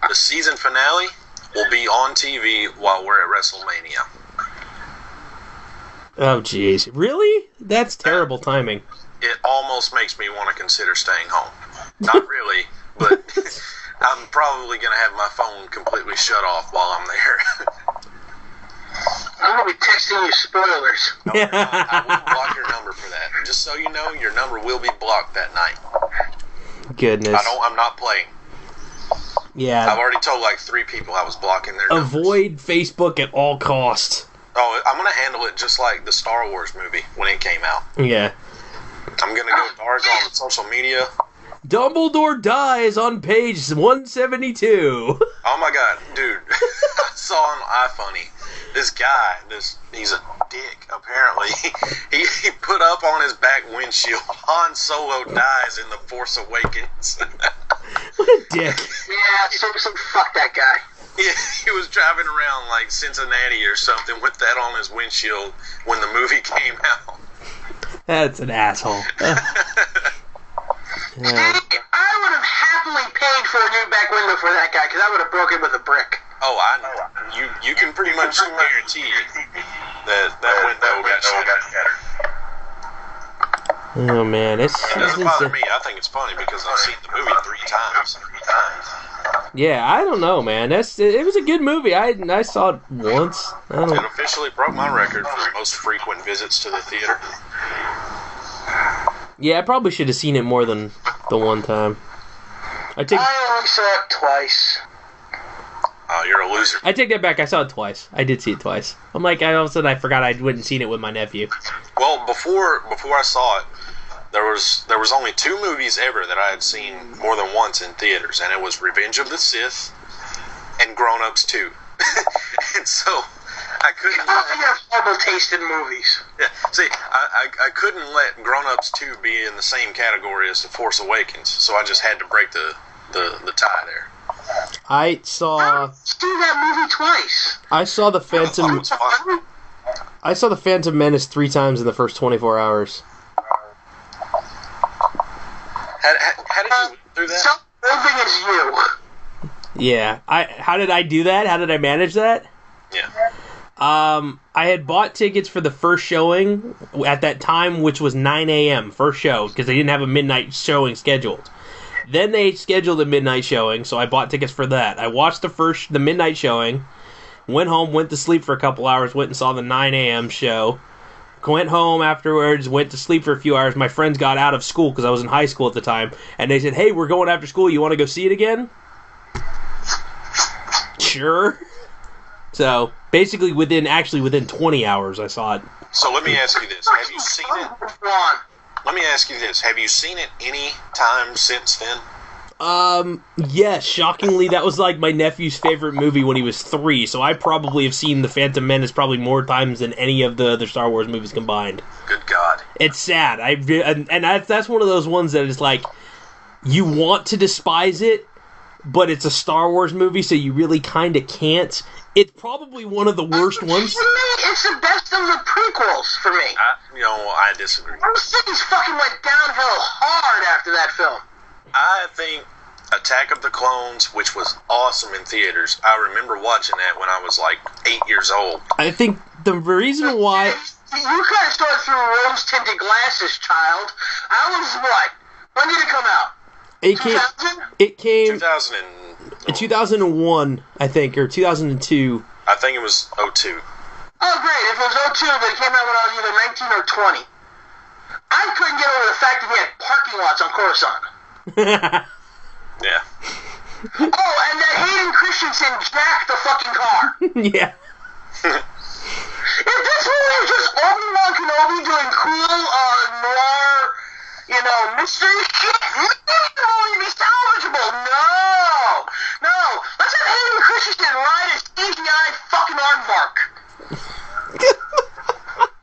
The season finale will be on TV while we're at WrestleMania. Oh, jeez. Really? That's terrible timing. It almost makes me want to consider staying home. Not really, but I'm probably going to have my phone completely shut off while I'm there. I'm going to be texting you spoilers. No, I will block your number for that. And just so you know, your number will be blocked that night. Goodness. I'm not playing. Yeah. I've already told like 3 people I was blocking their numbers. Avoid Facebook at all costs. Oh, I'm going to handle it just like the Star Wars movie when it came out. Yeah. I'm going to go dark on social media. Dumbledore dies on page 172. Oh my god, dude. I saw on iFunny, this guy, he's a dick, apparently. He put up on his back windshield, Han Solo dies in The Force Awakens. What a dick. Yeah, so fuck that guy. Yeah, he was driving around like Cincinnati or something with that on his windshield when the movie came out. That's an asshole. Yeah. I would have happily paid for a new back window for that guy, because I would have broken with a brick. Oh, I know. You can pretty much guarantee that window got shattered. Oh, man. It doesn't bother me. I think it's funny because I've seen the movie 3 times. Yeah, I don't know, man. It was a good movie. I saw it once. It officially broke my record for most frequent visits to the theater. Yeah, I probably should have seen it more than the one time. I only saw it twice. Oh, you're a loser. I take that back. I saw it twice. I did see it twice. I'm like, all of a sudden I forgot I wouldn't seen it with my nephew. Well, before I saw it, there was only 2 movies ever that I had seen more than once in theaters, and it was Revenge of the Sith and Grown Ups 2. And so I couldn't. You have horrible taste in movies. Yeah, see, I couldn't let Grown Ups 2 be in the same category as The Force Awakens, so I just had to break the tie there. I saw. Do that movie twice. I saw the Phantom. I saw the Phantom Menace 3 times in the first 24 hours. How did you do that? So moving is you. Yeah. How did I do that? How did I manage that? Yeah. I had bought tickets for the first showing at that time, which was 9 a.m. first show, because they didn't have a midnight showing scheduled. Then they scheduled a midnight showing, so I bought tickets for that. I watched the midnight showing, went home, went to sleep for a couple hours, went and saw the 9 a.m. show, went home afterwards, went to sleep for a few hours. My friends got out of school, because I was in high school at the time, and they said, hey, we're going after school, you want to go see it again? Sure. So, basically within 20 hours I saw it. So let me ask you this. Have you seen it? Let me ask you this. Have you seen it any time since then? Yes. Shockingly, that was like my nephew's favorite movie when he was 3, so I probably have seen The Phantom Menace probably more times than any of the other Star Wars movies combined. Good God. It's sad. That's one of those ones that is like, you want to despise it, but it's a Star Wars movie, so you really kind of can't. It's probably one of the worst ones. To me, it's the best of the prequels for me. I disagree. Those things fucking went downhill hard after that film. I think Attack of the Clones, which was awesome in theaters, I remember watching that when I was like 8 years old. I think the reason why... You kind of started through rose-tinted glasses, child. I was what? When did it come out? It came 2001, I think, or 2002. I think it was 02. Oh, great. If it was 02, then it came out when I was either 19 or 20. I couldn't get over the fact that he had parking lots on Coruscant. Yeah. Oh, and that Hayden Christensen jacked the fucking car. Yeah. If this movie was just Obi-Wan Kenobi doing cool, noir, mystery shit, maybe the movie would be salvageable. No. Let's have Hayden Christensen ride a CGI fucking aardvark.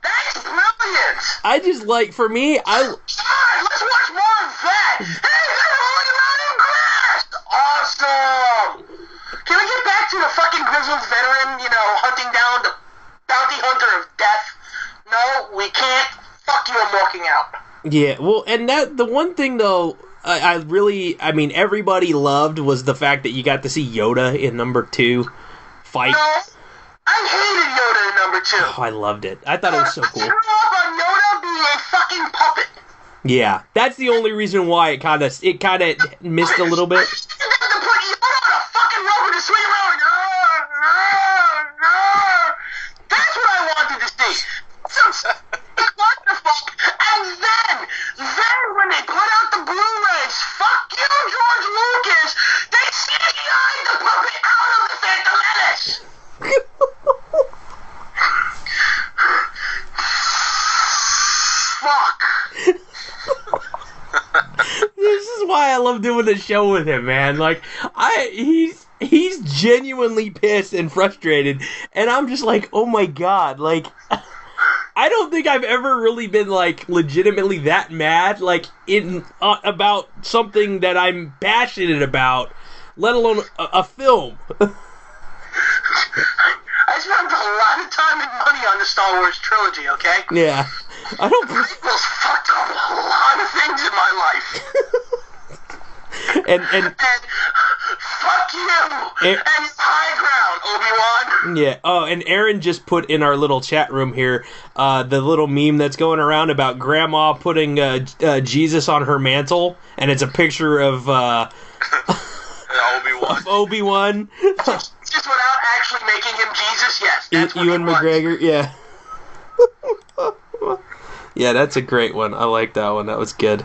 That's brilliant. I just like, for me, Let's watch more of that. Hey, they're rolling around in grass. Awesome. Can we get back to the fucking grizzled veteran, hunting down the bounty hunter of death? No, we can't. Fuck you, I'm walking out. Yeah, well, and the one thing, though, I mean, everybody loved was the fact that you got to see Yoda in number 2 fight. No, I hated Yoda in number 2. Oh, I loved it. I thought it was so cool. I grew up on Yoda being a fucking puppet. Yeah, that's the only reason why it kind of missed a little bit. To put Yoda on a fucking rubber to swing around. That's what I wanted to see. What the fuck? And then when they put out the Blu-rays, fuck you, George Lucas, they CGI'd the puppet out of the Phantom Menace. Fuck. This is why I love doing the show with him, man. Like, he's genuinely pissed and frustrated, and I'm just like, oh my god, like, I don't think I've ever really been, like, legitimately that mad, like, in about something that I'm passionate about, let alone a film. I spent a lot of time and money on the Star Wars trilogy, okay? Yeah. I don't... Prequels fucked up a lot of things in my life. and fuck you! And high ground, Obi-Wan! Yeah. Oh, and Aaron just put in our little chat room here the little meme that's going around about Grandma putting Jesus on her mantle, and it's a picture of Obi-Wan. Obi-Wan. Just without actually making him Jesus, yes. That's what Ewan McGregor, yeah. Yeah, that's a great one. I like that one. That was good.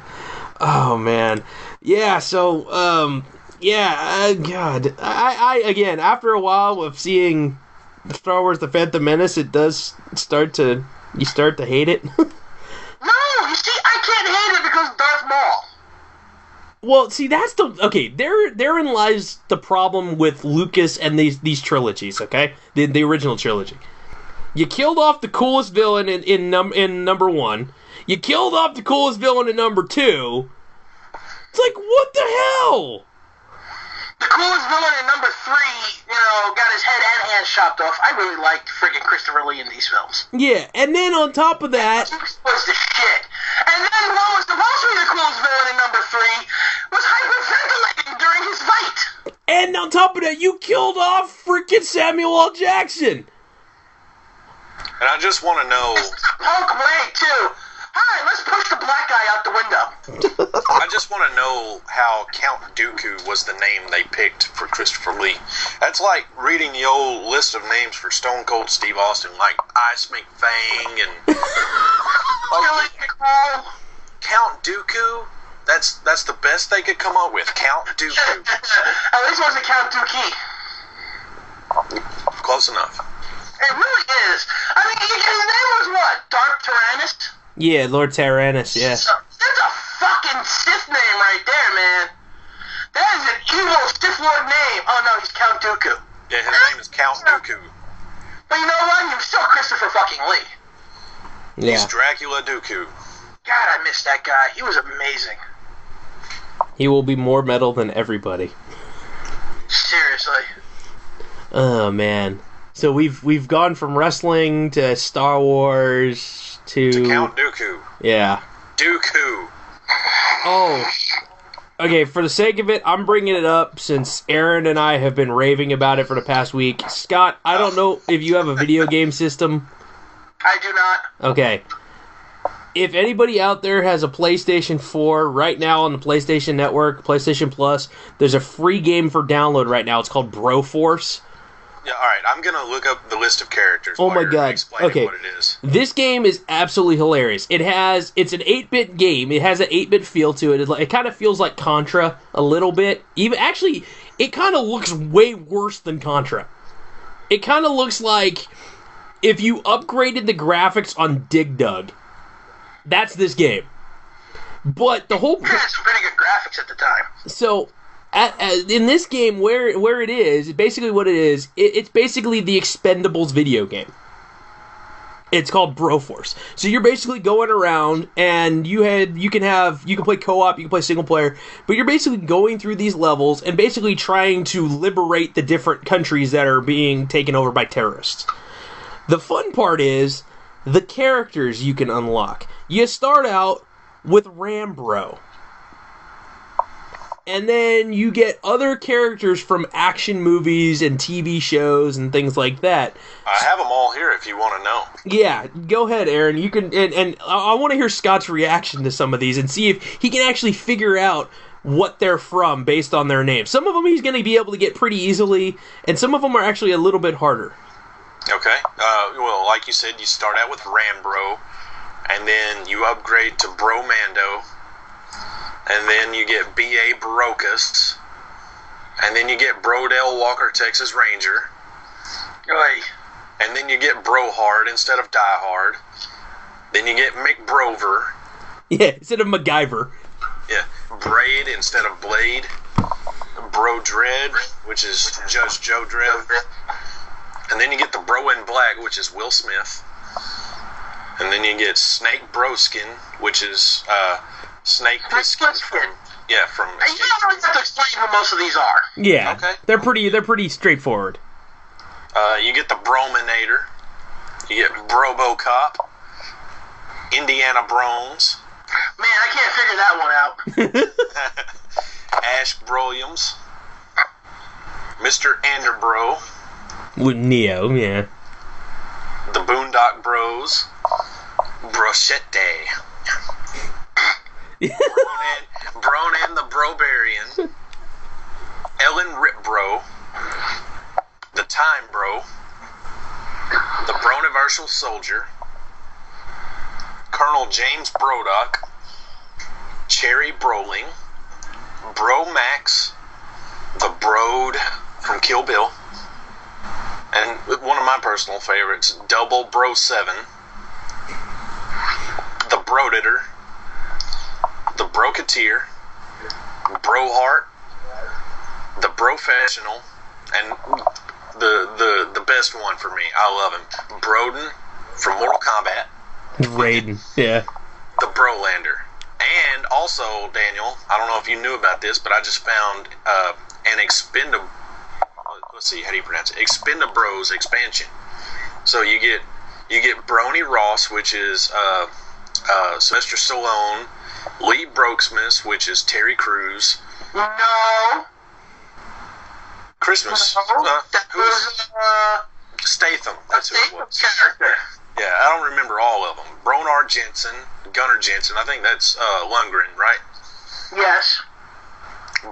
Oh, man. Yeah, so, God. I again, after a while of seeing Star Wars The Phantom Menace, it does you start to hate it. No, you see, I can't hate it because Darth Maul. Well, see, that's therein lies the problem with Lucas and these trilogies, okay? The original trilogy. You killed off the coolest villain in number 1. You killed off the coolest villain in number 2. It's like, what the hell? The coolest villain in number 3, got his head and hands chopped off. I really liked freaking Christopher Lee in these films. Yeah, and then on top of that... He was the shit. And then what was supposed to be the coolest villain in number 3 was hyperventilating during his fight. And on top of that, you killed off freaking Samuel L. Jackson. And I just want to know... Punk way, too. Alright, let's push the black guy out the window. I just want to know how Count Dooku was the name they picked for Christopher Lee. That's like reading the old list of names for Stone Cold Steve Austin, like Ice McFang and... Really cool. Count Dooku? That's the best they could come up with. Count Dooku. At least it wasn't Count Dookie. Close enough. It really is. I mean, his name was what? Dark Tyrannus? Yeah, Lord Tyrannus, yeah. That's a fucking Sith name right there, man. That is an evil Sith Lord name. Oh, no, he's Count Dooku. Yeah, his name is Count Dooku. But you know what? You're still Christopher fucking Lee. Yeah. He's Dracula Dooku. God, I miss that guy. He was amazing. He will be more metal than everybody. Seriously. Oh, man. So we've gone from wrestling to Star Wars to Count Dooku. Yeah. Dooku. Oh. Okay, for the sake of it, I'm bringing it up since Aaron and I have been raving about it for the past week. Scott, I don't know if you have a video game system. I do not. Okay. If anybody out there has a PlayStation 4 right now on the PlayStation Network, PlayStation Plus, there's a free game for download right now. It's called Broforce. Yeah, all right. I'm gonna look up the list of characters. Oh while my you're God. explaining Okay. what it is. This game is absolutely hilarious. It's an 8-bit game. It has an 8-bit feel to it. It kind of feels like Contra a little bit. It kind of looks way worse than Contra. It kind of looks like if you upgraded the graphics on Dig Dug. That's this game. But the whole... It had some pretty good graphics at the time. So... in this game, where it is, basically what it is, it's basically the Expendables video game. It's called Broforce. So you're basically going around, and you can play co-op, you can play single player, but you're basically going through these levels and basically trying to liberate the different countries that are being taken over by terrorists. The fun part is the characters you can unlock. You start out with Rambro. And then you get other characters from action movies and TV shows and things like that. I have them all here if you want to know. Yeah, go ahead, Aaron. You can, and I want to hear Scott's reaction to some of these and see if he can actually figure out what they're from based on their name. Some of them he's going to be able to get pretty easily, and some of them are actually a little bit harder. Okay. Well, like you said, you start out with Rambro, and then you upgrade to Bromando. And then you get B.A. Barocas. And then you get Brodell Walker, Texas Ranger. Oy. And then you get Brohard instead of Die Hard. Then you get McBrover. Yeah, instead of MacGyver. Yeah. Braid instead of Blade. Bro Dread, which is Judge Joe Dredd. And then you get the Bro in Black, which is Will Smith. And then you get Snake Broskin, which is... Snake Plissken from and you don't really have to explain who most of these are. Yeah, okay. They're pretty straightforward. You get the Brominator. You get Brobocop. Indiana Brones. Man, I can't figure that one out. Ash Brilliams. Mr. Anderbro. With Neo, yeah. The Boondock Bros. Brochette. Bronan the Brobarian. Ellen Ripbro. The Time Bro. The Broniversal Soldier. Colonel James Brodock. Cherry Broling. Bro Max. The Broad from Kill Bill. And one of my personal favorites, Double Bro 7. The Broeditor. The Broketeer, Broheart, the Professional, and the best one for me, I love him, Broden from Mortal Kombat. Raiden, yeah. The Brolander. And also, Daniel, I don't know if you knew about this, but I just found an let's see, how do you pronounce it? Expendabros expansion. So you get Brony Ross, which is Sylvester Stallone, Lee Brooksmith, which is Terry Crews. No. Christmas. That was Statham. That's who it was. Character. Yeah, I don't remember all of them. Bronard Jensen, Gunnar Jensen. I think that's Lundgren, right? Yes.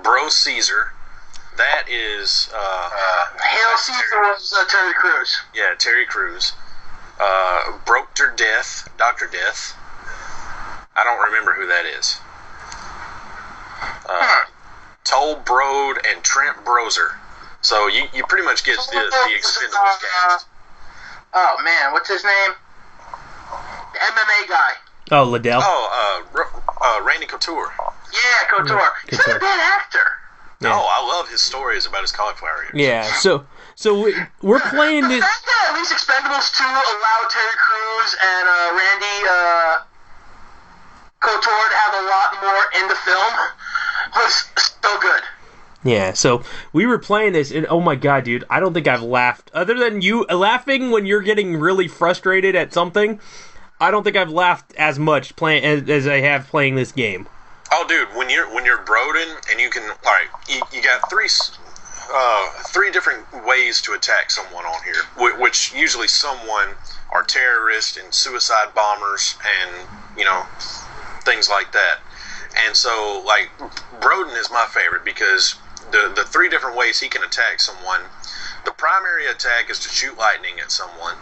Bro Caesar. That is. Hail Caesar was Terry Crews. Yeah, Terry Crews. Broker Death, Dr. Death. I don't remember who that is. Toll Brode and Trent Broser. So you pretty much get the Expendables cast. Oh man, what's his name? The MMA guy. Oh, Liddell. Oh, Randy Couture. Yeah, Couture. He's not a bad actor. Yeah. Oh, I love his stories about his cauliflower ears. Yeah, so we're playing The this. fact that at least Expendables 2 allowed Terry Crews and Randy Couture to have a lot more in the film was so good. Yeah, so we were playing this, and oh my god, dude, I don't think I've laughed. Other than you laughing when you're getting really frustrated at something, I don't think I've laughed as much playing as I have playing this game. Oh, dude, when you're Broden and you can, all right, you got three different ways to attack someone on here, which usually someone are terrorists and suicide bombers and things like that. And so, like, Broden is my favorite because the three different ways he can attack someone. The primary attack is to shoot lightning at someone,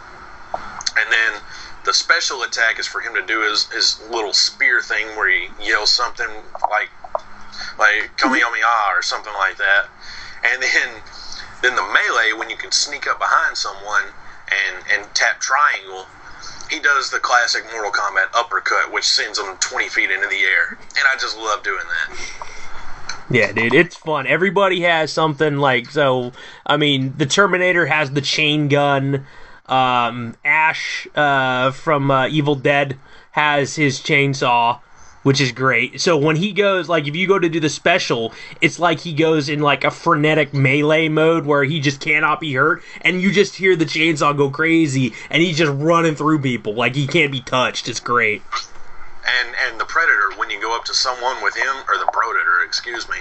and then the special attack is for him to do his little spear thing where he yells something like Kamehameha or something like that. And then the melee, when you can sneak up behind someone and tap triangle, he does the classic Mortal Kombat uppercut, which sends him 20 feet into the air. And I just love doing that. Yeah, dude, it's fun. Everybody has something like, so, I mean, the Terminator has the chain gun. Ash from Evil Dead has his chainsaw, which is great. So when he goes, like, if you go to do the special, it's like he goes in, like, a frenetic melee mode where he just cannot be hurt, and you just hear the chainsaw go crazy, and he's just running through people like he can't be touched. It's great. And the Predator, when you go up to someone with him, or the Brodator, excuse me,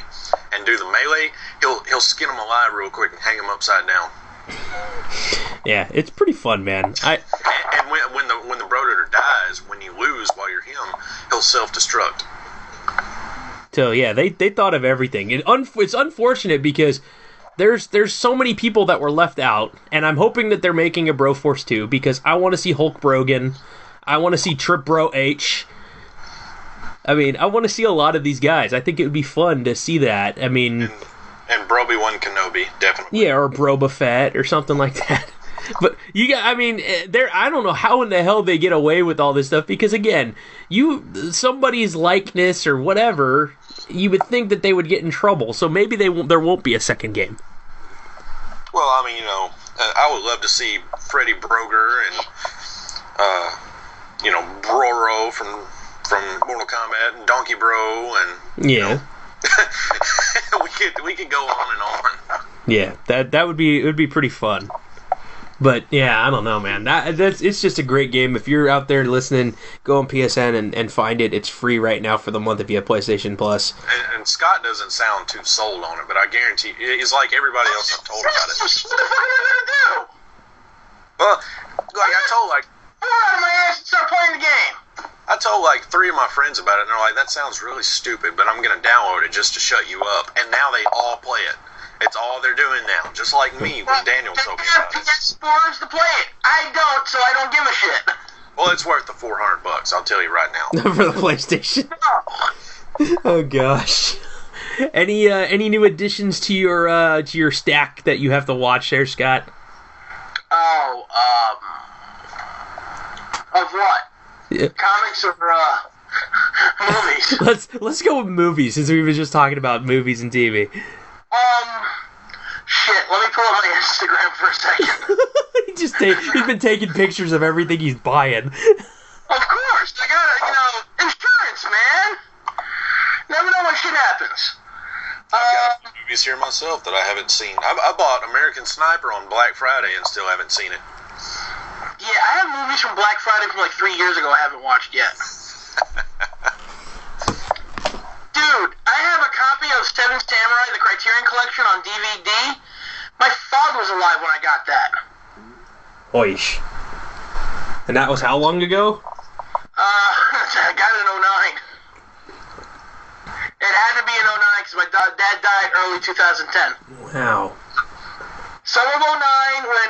and do the melee, he'll skin him alive real quick and hang him upside down. Yeah, it's pretty fun, man. And when the Brodator dies, when you lose while you're him, he'll self-destruct. So yeah, they thought of everything. It's unfortunate because there's so many people that were left out, and I'm hoping that they're making a Broforce 2 because I want to see Hulk Brogan, I want to see Trip Bro H. I mean, I want to see a lot of these guys. I think it would be fun to see that. I mean, and Broby-Wan Kenobi, definitely. Yeah, or Broba Fett or something like that. But I mean, I don't know how in the hell they get away with all this stuff because again, somebody's likeness or whatever, you would think that they would get in trouble. So maybe there won't be a second game. Well, I mean, I would love to see Freddy Broger and Broro from Mortal Kombat and Donkey Bro and we could go on and on. Yeah, that would be pretty fun. But yeah, I don't know, man. It's just a great game. If you're out there listening, go on PSN and find it. It's free right now for the month if you have PlayStation Plus. And Scott doesn't sound too sold on it, but I guarantee he's like everybody else I've told about it. What the fuck am I gonna do? Well, like I told pull out of my ass and start playing the game. I told like 3 of my friends about it, and they're like, "That sounds really stupid, but I'm gonna download it just to shut you up." And now they all play it. It's all they're doing now, just like me when Daniel told me about it. PS4s to play it. I don't, so I don't give a shit. Well, it's worth the $400. I'll tell you right now. For the PlayStation. Oh gosh. Any new additions to your stack that you have to watch there, Scott? Of what? Yeah. Comics or movies? Let's go with movies since we were just talking about movies and TV. Shit, let me pull up my Instagram for a second. He's been taking pictures of everything he's buying. Of course, I gotta, insurance, man. Never know when shit happens. I've got movies here myself that I haven't seen. I bought American Sniper on Black Friday and still haven't seen it. Yeah, I have movies from Black Friday from like 3 years ago I haven't watched yet. Dude, I have a copy of Seven Samurai, the Criterion Collection on DVD. My father was alive when I got that. Oish. And that was how long ago? I got it in 09. It had to be in 09 because my dad died early 2010. Wow. Summer of 09 when,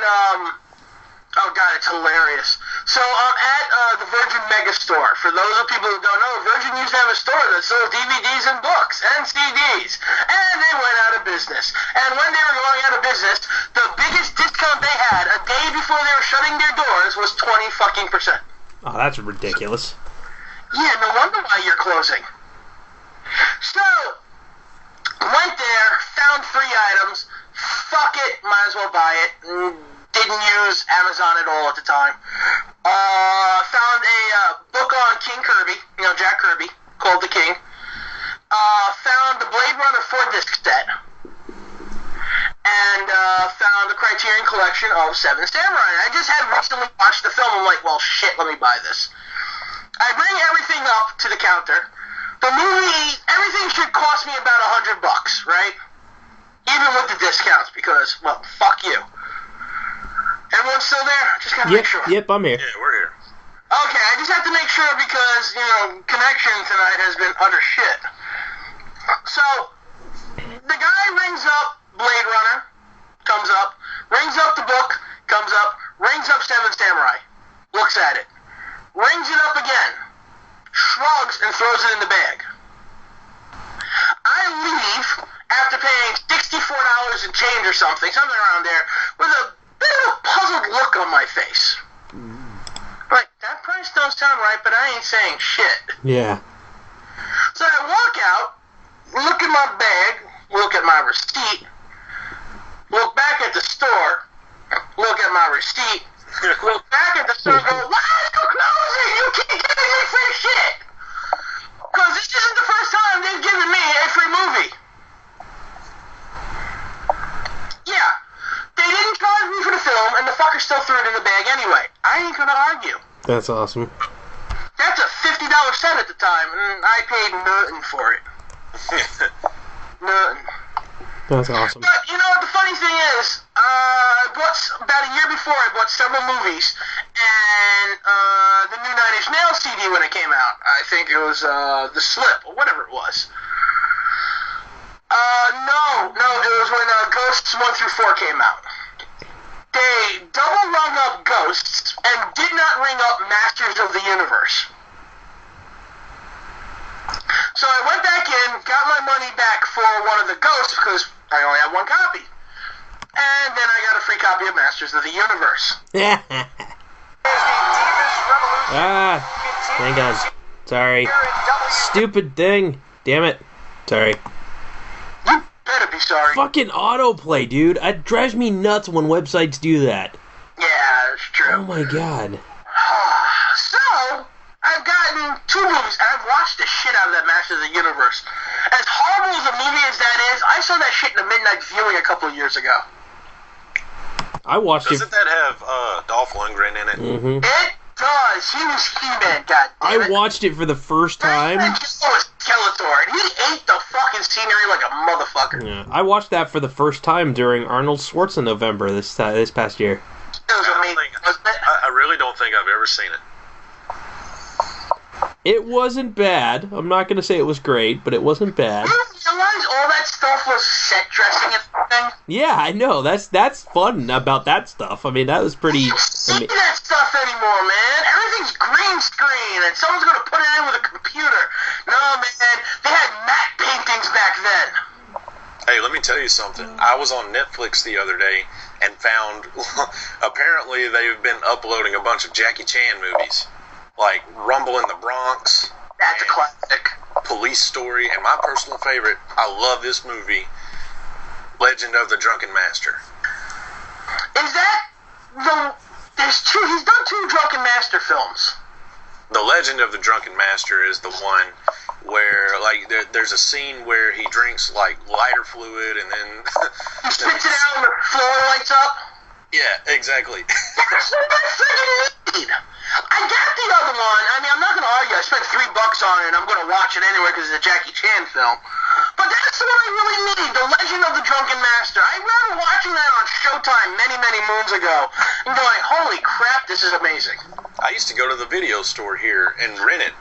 oh god, it's hilarious. So I'm at the Virgin Megastore. For those of people who don't know, Virgin used to have a store that sold DVDs and books and CDs. And they went out of business. And when they were going out of business, the biggest discount they had a day before they were shutting their doors was 20%. Oh, that's ridiculous. Yeah, no wonder why you're closing. So, went there, found free items. Fuck it, might as well buy it. Didn't use Amazon at all at the time. Found a book on King Kirby, Jack Kirby, called The King. Found the Blade Runner 4-disc set. And found the Criterion Collection of Seven Samurai. I just had recently watched the film. I'm like, well, shit, let me buy this. I bring everything up to the counter. The movie, everything should cost me about $100, right? Even with the discounts, because, well, fuck you. Everyone's still there? Just gotta make sure. Yep, I'm here. Yeah, we're here. Okay, I just have to make sure because, connection tonight has been utter shit. So, the guy rings up Blade Runner, comes up, Rings up the book, comes up, rings up Seven Samurai, looks at it, rings it up again, shrugs and throws it in the bag. I leave after paying $64 and change or something around there, with a bit of a puzzled look on my face. Like, that price don't sound right, but I ain't saying shit. Yeah. So I walk out, look at my bag, look at my receipt, look back at the store, look at my receipt, look back at the store and go, why are you closing? You keep giving me free shit! Because this isn't the first time they've given me a free movie. Yeah, they didn't charge me for the film, and the fucker still threw it in the bag anyway. I ain't gonna argue. That's awesome. That's a $50 set at the time, and I paid nothing for it. Nothing. That's awesome. But, you know, the funny thing is, about a year before, I bought several movies, and the new Nine Inch Nails CD when it came out. I think it was The Slip, or whatever it was. No, it was when Ghosts 1 through 4 came out. They double rung up Ghosts and did not ring up Masters of the Universe. So I went back in, got my money back for one of the Ghosts because I only had one copy. And then I got a free copy of Masters of the Universe. Hang on. Sorry. Stupid thing. Damn it. Sorry. You better be sorry. Fucking autoplay, dude. It drives me nuts when websites do that. Yeah, that's true. Oh my god. So, I've gotten 2 movies, and I've watched the shit out of that Masters of the Universe. As horrible as a movie as that is, I saw that shit in a midnight viewing a couple of years ago. I watched Doesn't that have Dolph Lundgren in it? Mm-hmm. It does. He was He-Man, goddammit. I watched it for the first time. Was Skeletor, and he ate the fucking scenery like a motherfucker. Yeah, I watched that for the first time during Arnold Schwarzenegger November this past year. It was amazing, wasn't it? I really don't think I've ever seen it. It wasn't bad. I'm not going to say it was great, but it wasn't bad. You realize all that stuff was set dressing and everything? Yeah, I know. That's fun about that stuff. I mean, that was pretty... You don't see that stuff anymore, man. Everything's green screen, and someone's going to put it in with a computer. No, man. They had matte paintings back then. Hey, let me tell you something. I was on Netflix the other day and found... apparently, they've been uploading a bunch of Jackie Chan movies. Like Rumble in the Bronx. That's a classic. Police Story, and my personal favorite, I love this movie, Legend of the Drunken Master. Is that he's done 2 Drunken Master films. The Legend of the Drunken Master is the one where, like, there's a scene where he drinks, like, lighter fluid, and then... He spits it out and the floor lights up? Yeah, exactly. That's what I freaking need! I got the other one. I mean, I'm not going to argue. I spent $3 on it, and I'm going to watch it anyway because it's a Jackie Chan film. But that's the one I really need, The Legend of the Drunken Master. I remember watching that on Showtime many, many moons ago and going, holy crap, this is amazing. I used to go to the video store here and rent it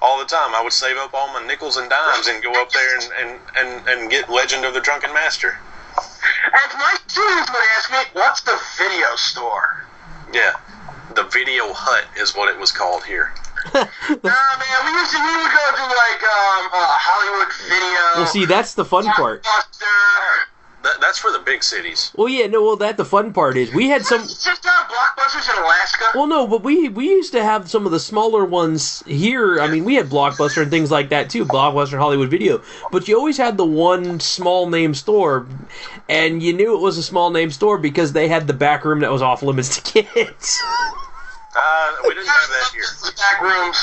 all the time. I would save up all my nickels and dimes and go up there and get Legend of the Drunken Master. And my students would ask me, what's the video store? Yeah. The Video Hut is what it was called here. Nah, man, we would go to, like, Hollywood Video. Well, see, that's the fun part. That's for the big cities. Well, yeah, no, well, the fun part is we had some... It's just not Blockbusters in Alaska. Well, no, but we used to have some of the smaller ones here. I mean, we had Blockbuster and things like that, too. Blockbuster, Hollywood Video. But you always had the one small-name store, and you knew it was a small-name store because they had the back room that was off limits to kids. We didn't have that here. The back rooms.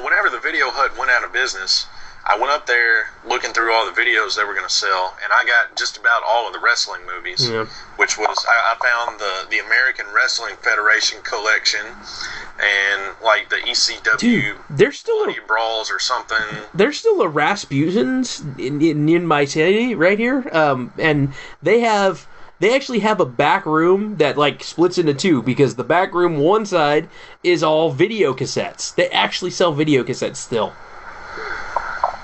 Whenever the Video Hut went out of business, I went up there looking through all the videos they were going to sell, and I got just about all of the wrestling movies, which was, I found the American Wrestling Federation collection, and like the ECW. Dude, there's still Bloody Brawls or something. There's still a Rasputin's in my city right here, and they actually have a back room that, like, splits into 2, because the back room, one side, is all video cassettes. They actually sell video cassettes still.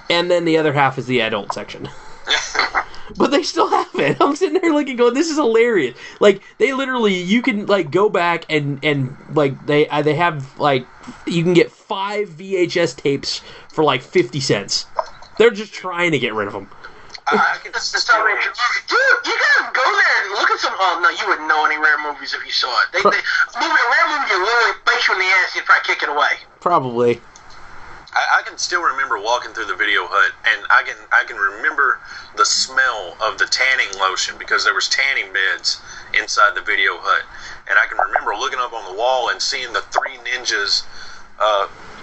And then the other half is the adult section. But they still have it. I'm sitting there looking, going, "This is hilarious!" Like they literally, you can like go back and like they have like you can get 5 VHS tapes for like 50 cents. They're just trying to get rid of them. That's the Salvation Army. Dude, you gotta go there and look at some. Oh no, you wouldn't know any rare movies if you saw it. A rare movie, you literally bite you in the ass, you'd probably kick it away. Probably. I can still remember walking through the video hut, and I can remember the smell of the tanning lotion because there was tanning beds inside the video hut, and I can remember looking up on the wall and seeing the Three Ninjas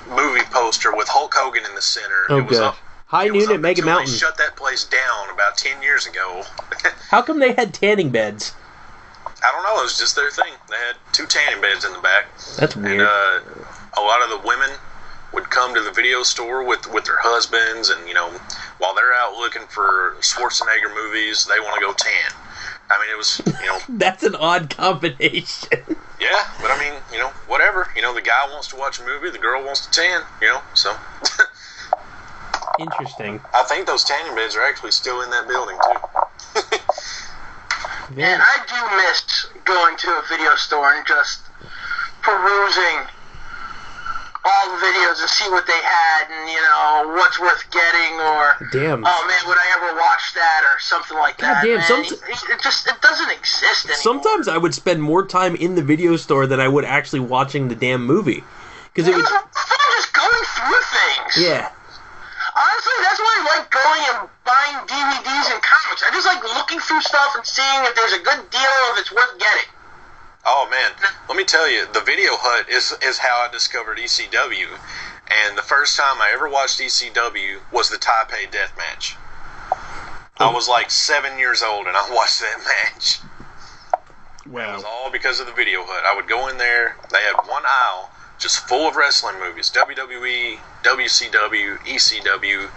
movie poster with Hulk Hogan in the center. Oh, it was good. up, High Noon at Mega Mountain. They shut that place down about 10 years ago. How come they had tanning beds? I don't know. It was just their thing. They had 2 tanning beds in the back. That's weird. And a lot of the women would come to the video store with their husbands, and while they're out looking for Schwarzenegger movies, they want to go tan. I mean, it was That's an odd combination. Yeah, but I mean, whatever. The guy wants to watch a movie, the girl wants to tan. So. Interesting. I think those tanning beds are actually still in that building too. And I do miss going to a video store and just perusing all the videos and see what they had and, what's worth getting or, damn. Oh man, would I ever watch that or something like that. God damn, it doesn't exist anymore. Sometimes I would spend more time in the video store than I would actually watching the damn movie. Because it was fun just going through things. Yeah. Honestly, that's why I like going and buying DVDs and comics. I just like looking through stuff and seeing if there's a good deal or if it's worth getting. Oh man, let me tell you, the Video Hut is how I discovered ECW, and the first time I ever watched ECW was the Taipei Death Match. I was like 7 years old and I watched that match. Wow. It was all because of the Video Hut. I would go in there, they had one aisle just full of wrestling movies, WWE, WCW, ECW,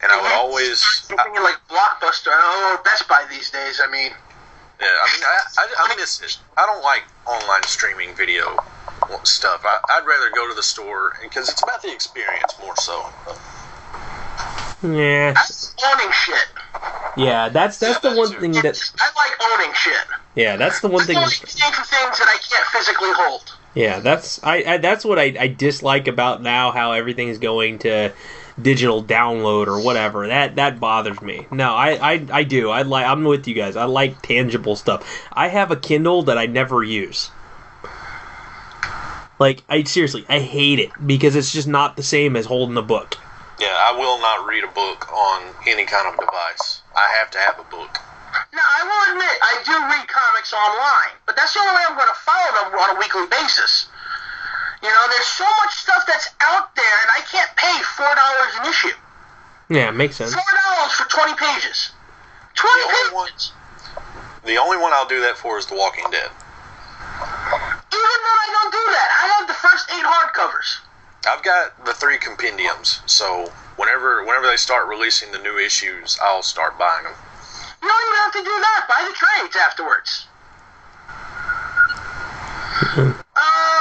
and I would always... Thinking like Blockbuster, or Best Buy these days, I mean... Yeah, I mean, I miss it. I don't like online streaming video stuff. I'd rather go to the store because it's about the experience more so. Yeah. That's owning shit. Yeah, that's the one thing that... I like owning shit. Yeah, that's the one thing... I like paying for things that I can't physically hold. Yeah, that's what I dislike about now, how everything's going to digital download or whatever. That bothers me. No, I do. I'm with you guys. I like tangible stuff. I have a Kindle that I never use. Like, I hate it because it's just not the same as holding a book. Yeah, I will not read a book on any kind of device. I have to have a book. Now, I will admit, I do read comics online, but that's the only way I'm going to follow them on a weekly basis. There's so much stuff that's out there, and I can't pay $4 an issue. Yeah, makes sense. $4 for 20 pages. 20 pages! The only one I'll do that for is The Walking Dead. Even though I don't do that, I have the first 8 hardcovers. I've got the 3 compendiums, so whenever they start releasing the new issues, I'll start buying them. You don't even have to do that. Buy the trades afterwards.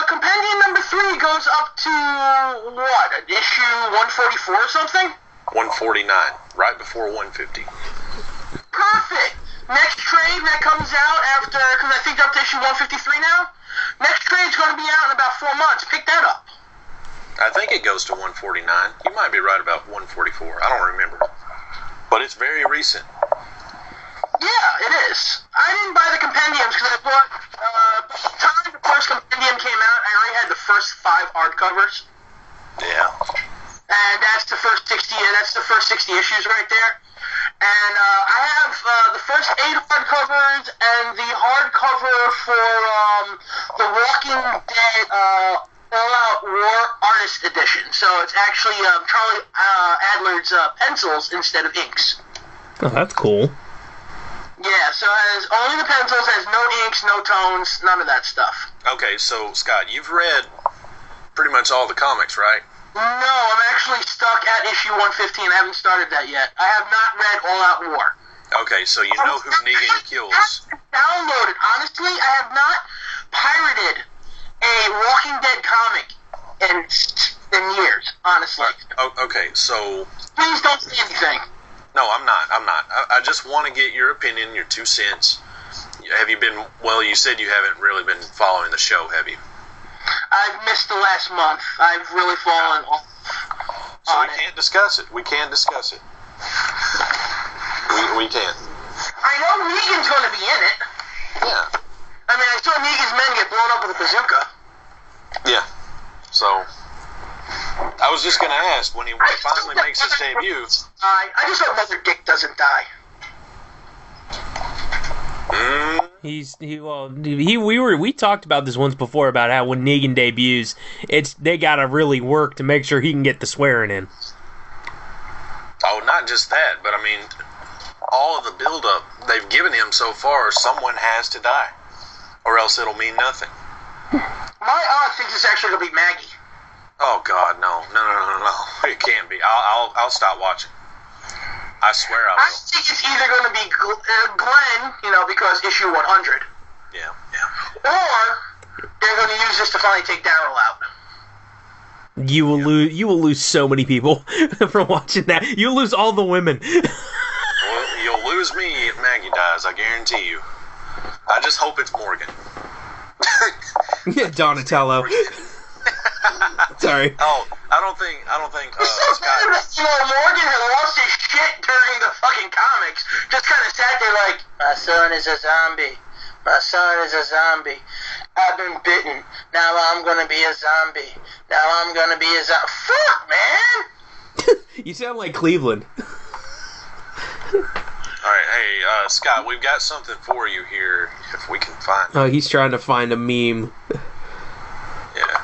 Compendium number 3 goes up to, what, issue 144 or something? 149, right before 150. Perfect! Next trade that comes out after, because I think they're up to issue 153 now. Next trade's going to be out in about 4 months. Pick that up. I think it goes to 149. You might be right about 144. I don't remember. But it's very recent. Yeah, it is. I didn't buy the compendiums because I bought, by the time the first compendium came out, I already had the first 5 hardcovers. Yeah. And that's the first 60 issues right there. And I have the first 8 hardcovers and the hardcover for the Walking Dead All-Out War Artist Edition. So it's actually Charlie Adler's pencils instead of inks. Oh, that's cool. Yeah, so it has only the pencils, has no inks, no tones, none of that stuff. Okay, so, Scott, you've read pretty much all the comics, right? No, I'm actually stuck at issue 115. I haven't started that yet. I have not read All Out War. Okay, so you know who Negan kills. I downloaded. Honestly, I have not pirated a Walking Dead comic in years, honestly. Okay, so... Please don't say anything. No, I'm not. I just want to get your opinion, your 2 cents. Have you been, well, you said you haven't really been following the show, have you? I've missed the last month. I've really fallen off. So we can't discuss it. We can't discuss it. We can't. I know Negan's going to be in it. Yeah. I mean, I saw Negan's men get blown up with a bazooka. Yeah. So, I was just going to ask, when he finally makes his debut... I just hope Mother Dick doesn't die. We talked about this once before about how when Negan debuts, they gotta really work to make sure he can get the swearing in. Oh, not just that, but I mean, all of the build-up they've given him so far, someone has to die, or else it'll mean nothing. My aunt thinks it's actually gonna be Maggie. Oh God, no! It can't be. I'll stop watching. I swear I will. I think it's either going to be Glenn, because issue 100. Yeah. Or they're going to use this to finally take Daryl out. You will lose so many people from watching that. You'll lose all the women. Well, you'll lose me if Maggie dies, I guarantee you. I just hope it's Morgan. Yeah, Donatello. Sorry. Oh, I don't think. Scott. Morgan had lost his shit during the fucking comics. Just kind of sat there like, my son is a zombie. My son is a zombie. I've been bitten. Now I'm gonna be a zombie. Now I'm gonna be a zombie. Fuck, man. You sound like Cleveland. Alright, hey, Scott, we've got something for you here, if we can find it. Oh, he's trying to find a meme. Yeah.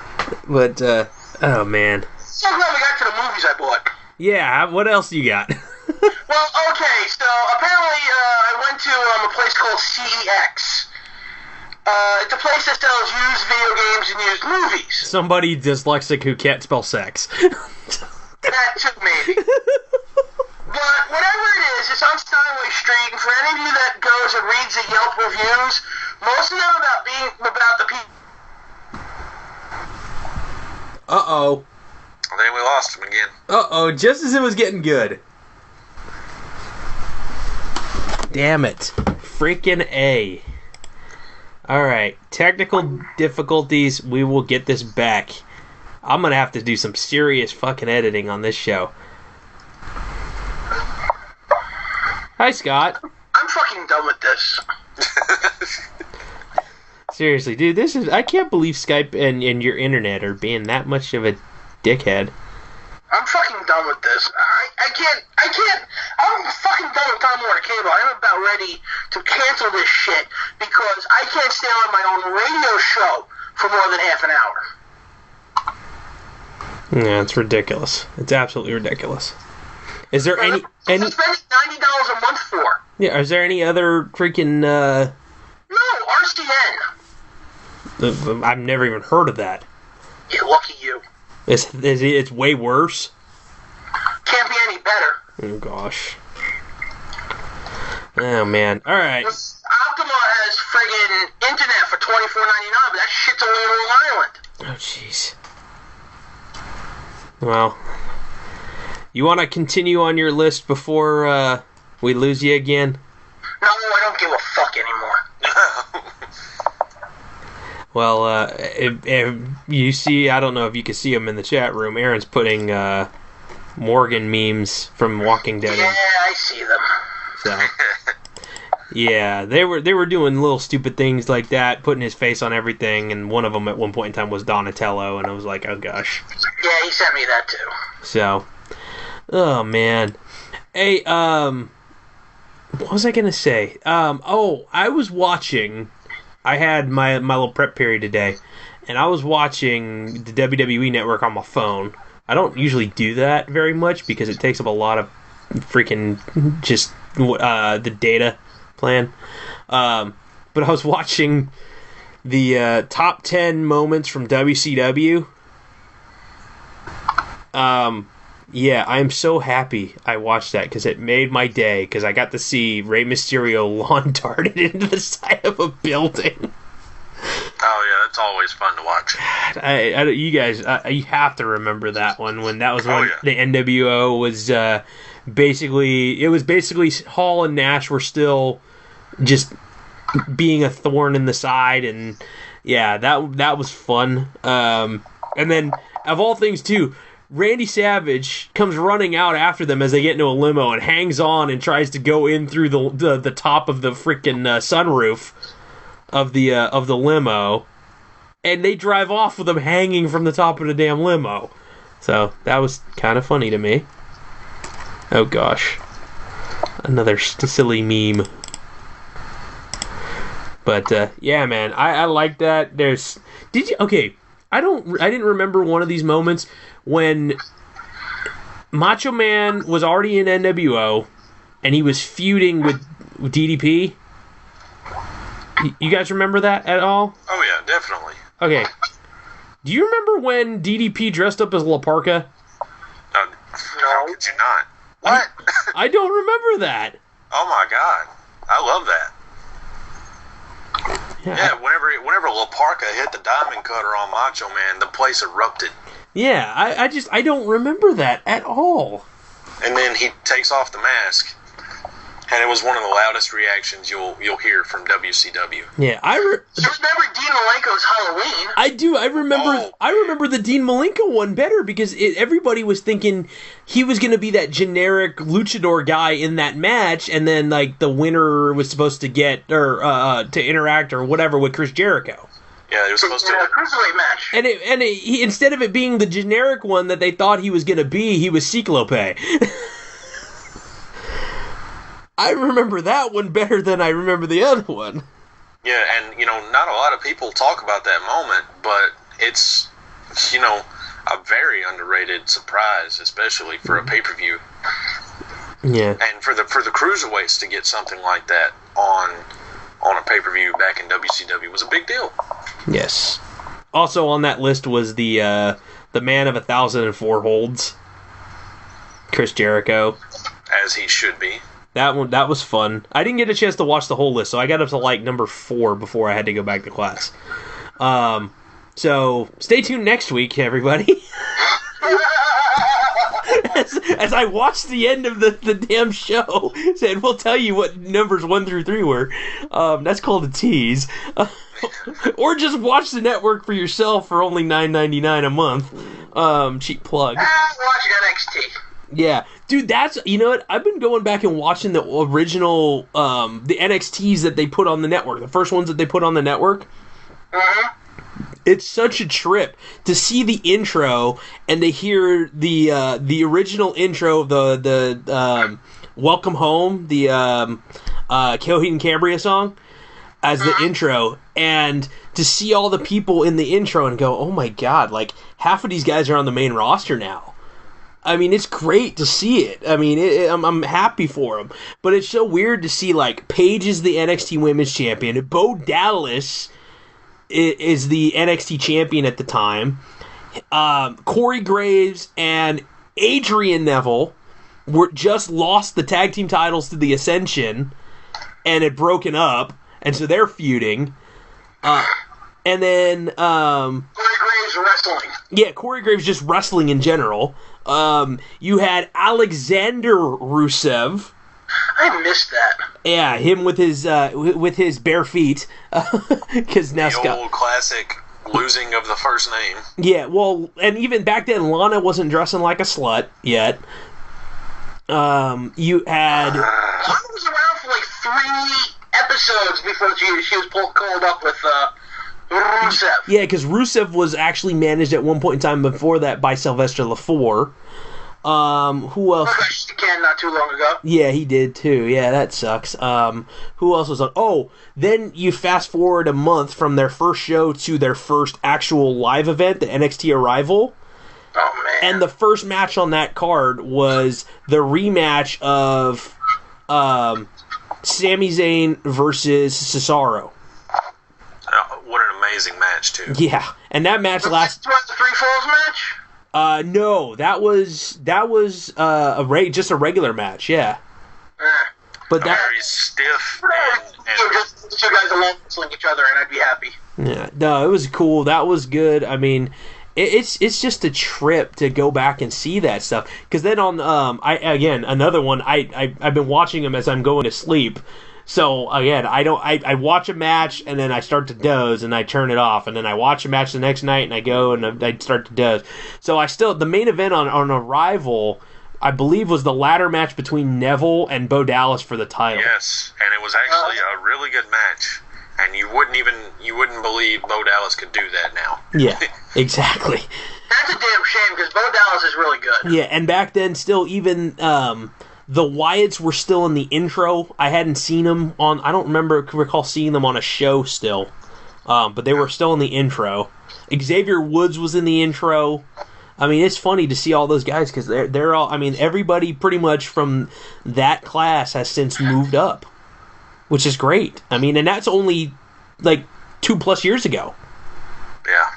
But, oh man. So glad we got to the movies I bought. Yeah, what else you got? Well, okay, so apparently I went to a place called CEX. It's a place that sells used video games and used movies. Somebody dyslexic who can't spell sex. That too, maybe. But whatever it is, it's on Steinway Street, and for any of you that goes and reads the Yelp reviews, most of them about the people. Uh-oh. I think we lost him again. Uh-oh, just as it was getting good. Damn it. Freaking A. Alright, technical difficulties, we will get this back. I'm gonna have to do some serious fucking editing on this show. Hi, Scott. I'm fucking done with this. Seriously, dude, I can't believe Skype and your internet are being that much of a dickhead. I'm fucking done with this. I can't, I'm fucking done with Time Warner Cable. I'm about ready to cancel this shit because I can't stay on my own radio show for more than half an hour. Yeah, it's ridiculous. It's absolutely ridiculous. Is there any... I'm spending $90 a month for. Yeah, is there any other freaking, No, RCN. I've never even heard of that. Yeah, lucky you. It's way worse? Can't be any better. Oh, gosh. Oh, man. Alright. Optima has friggin' internet for $24.99, but that shit's only in Long Island. Oh, jeez. Well, you want to continue on your list before we lose you again? No, I don't give a fuck anymore. Well, if you see, I don't know if you can see him in the chat room. Aaron's putting Morgan memes from Walking Dead. Yeah, I see them. So, yeah, they were doing little stupid things like that, putting his face on everything, and one of them at one point in time was Donatello, and I was like, oh gosh. Yeah, he sent me that too. So, oh man. Hey, what was I gonna say? I was watching. I had my little prep period today, and I was watching the WWE Network on my phone. I don't usually do that very much because it takes up a lot of freaking just the data plan. But I was watching the top 10 moments from WCW. Yeah, I'm so happy I watched that because it made my day because I got to see Rey Mysterio lawn darted into the side of a building. Oh, yeah, It's always fun to watch. You guys, you have to remember that one when that was when yeah. the NWO was basically Hall and Nash were still just being a thorn in the side, and yeah, that was fun. And then of all things too, Randy Savage comes running out after them as they get into a limo and hangs on and tries to go in through the top of the freaking sunroof of the limo, and they drive off with him hanging from the top of the damn limo. So that was kind of funny to me. Oh gosh, another silly meme. But yeah, man, I like that. I didn't remember one of these moments when Macho Man was already in NWO and he was feuding with DDP. You guys remember that at all? Oh yeah, definitely. Okay. Do you remember when DDP dressed up as La Parka? How could you not? What? I don't remember that. Oh my god, I love that. Yeah, whenever La Parka hit the diamond cutter on Macho Man, the place erupted. Yeah, I don't remember that at all. And then he takes off the mask, and it was one of the loudest reactions you'll hear from WCW. Yeah, You remember Dean Malenko's Halloween? I do. I remember the Dean Malenko one better because everybody was thinking he was going to be that generic luchador guy in that match, and then like the winner was supposed to get or to interact or whatever with Chris Jericho. Yeah, it was supposed to. Cruiserweight match. And he, instead of it being the generic one that they thought he was going to be, he was Cyclope. I remember that one better than I remember the other one. Yeah, and, not a lot of people talk about that moment, but it's, a very underrated surprise, especially for a pay-per-view. Yeah. And for the cruiserweights to get something like that on a pay-per-view back in WCW was a big deal. Yes. Also on that list was the man of 1,004 holds, Chris Jericho. As he should be. That was fun. I didn't get a chance to watch the whole list, so I got up to like number 4 before I had to go back to class. So stay tuned next week, everybody. as I watched the end of the damn show, said we'll tell you what numbers 1 through 3 were. That's called a tease. Or just watch the network for yourself for only $9.99 a month. Cheap plug. Watch NXT. Yeah, dude, that's, you know what, I've been going back and watching the original, the NXTs that they put on the network, the first ones that they put on the network. Uh-huh. It's such a trip to see the intro and to hear the original intro of the Welcome Home, the Coheed and Cambria song as the intro, and to see all the people in the intro and go, oh my god, like half of these guys are on the main roster now. I mean, it's great to see it. I mean, I'm happy for them. But it's so weird to see, like, Paige is the NXT Women's Champion. Bo Dallas is the NXT Champion at the time. Corey Graves and Adrian Neville just lost the tag team titles to the Ascension and had broken up. And so they're feuding. And then... Corey Graves wrestling. Yeah, Corey Graves just wrestling in general. You had Alexander Rusev. I missed that. Yeah, him with his bare feet. Because now the old classic losing of the first name. Yeah, well, and even back then, Lana wasn't dressing like a slut yet. You had... Lana was around for like 3 episodes before she was called up with... Rusev. Yeah, because Rusev was actually managed at one point in time before that by Sylvester Lefort. Who else? Crushed again not too long ago. Yeah, he did too. Yeah, that sucks. Who else was on? Oh, then you fast forward a month from their first show to their first actual live event, the NXT Arrival. Oh, man. And the first match on that card was the rematch of Sami Zayn versus Cesaro. What an amazing match, too. Yeah, and that match lasted... Was the 3 Falls match? No, that was just a regular match, yeah. But that very stiff just the two guys alone wrestling each other, and I'd be happy. Yeah, no, it was cool. That was good. I mean, it's just a trip to go back and see that stuff. Because then on another one. I've been watching them as I'm going to sleep. So again, I watch a match and then I start to doze and I turn it off, and then I watch a match the next night and I go and I start to doze. So the main event on Arrival, I believe, was the ladder match between Neville and Bo Dallas for the title. Yes, and it was actually a really good match. And you wouldn't believe Bo Dallas could do that now. Yeah, exactly. That's a damn shame, because Bo Dallas is really good. Yeah, and back then, still, even the Wyatts were still in the intro. I hadn't seen them on. I don't recall seeing them on a show still, but they were still in the intro. Xavier Woods was in the intro. I mean, it's funny to see all those guys because they're all. I mean, everybody pretty much from that class has since moved up, which is great. I mean, and that's only like 2+ years ago. Yeah.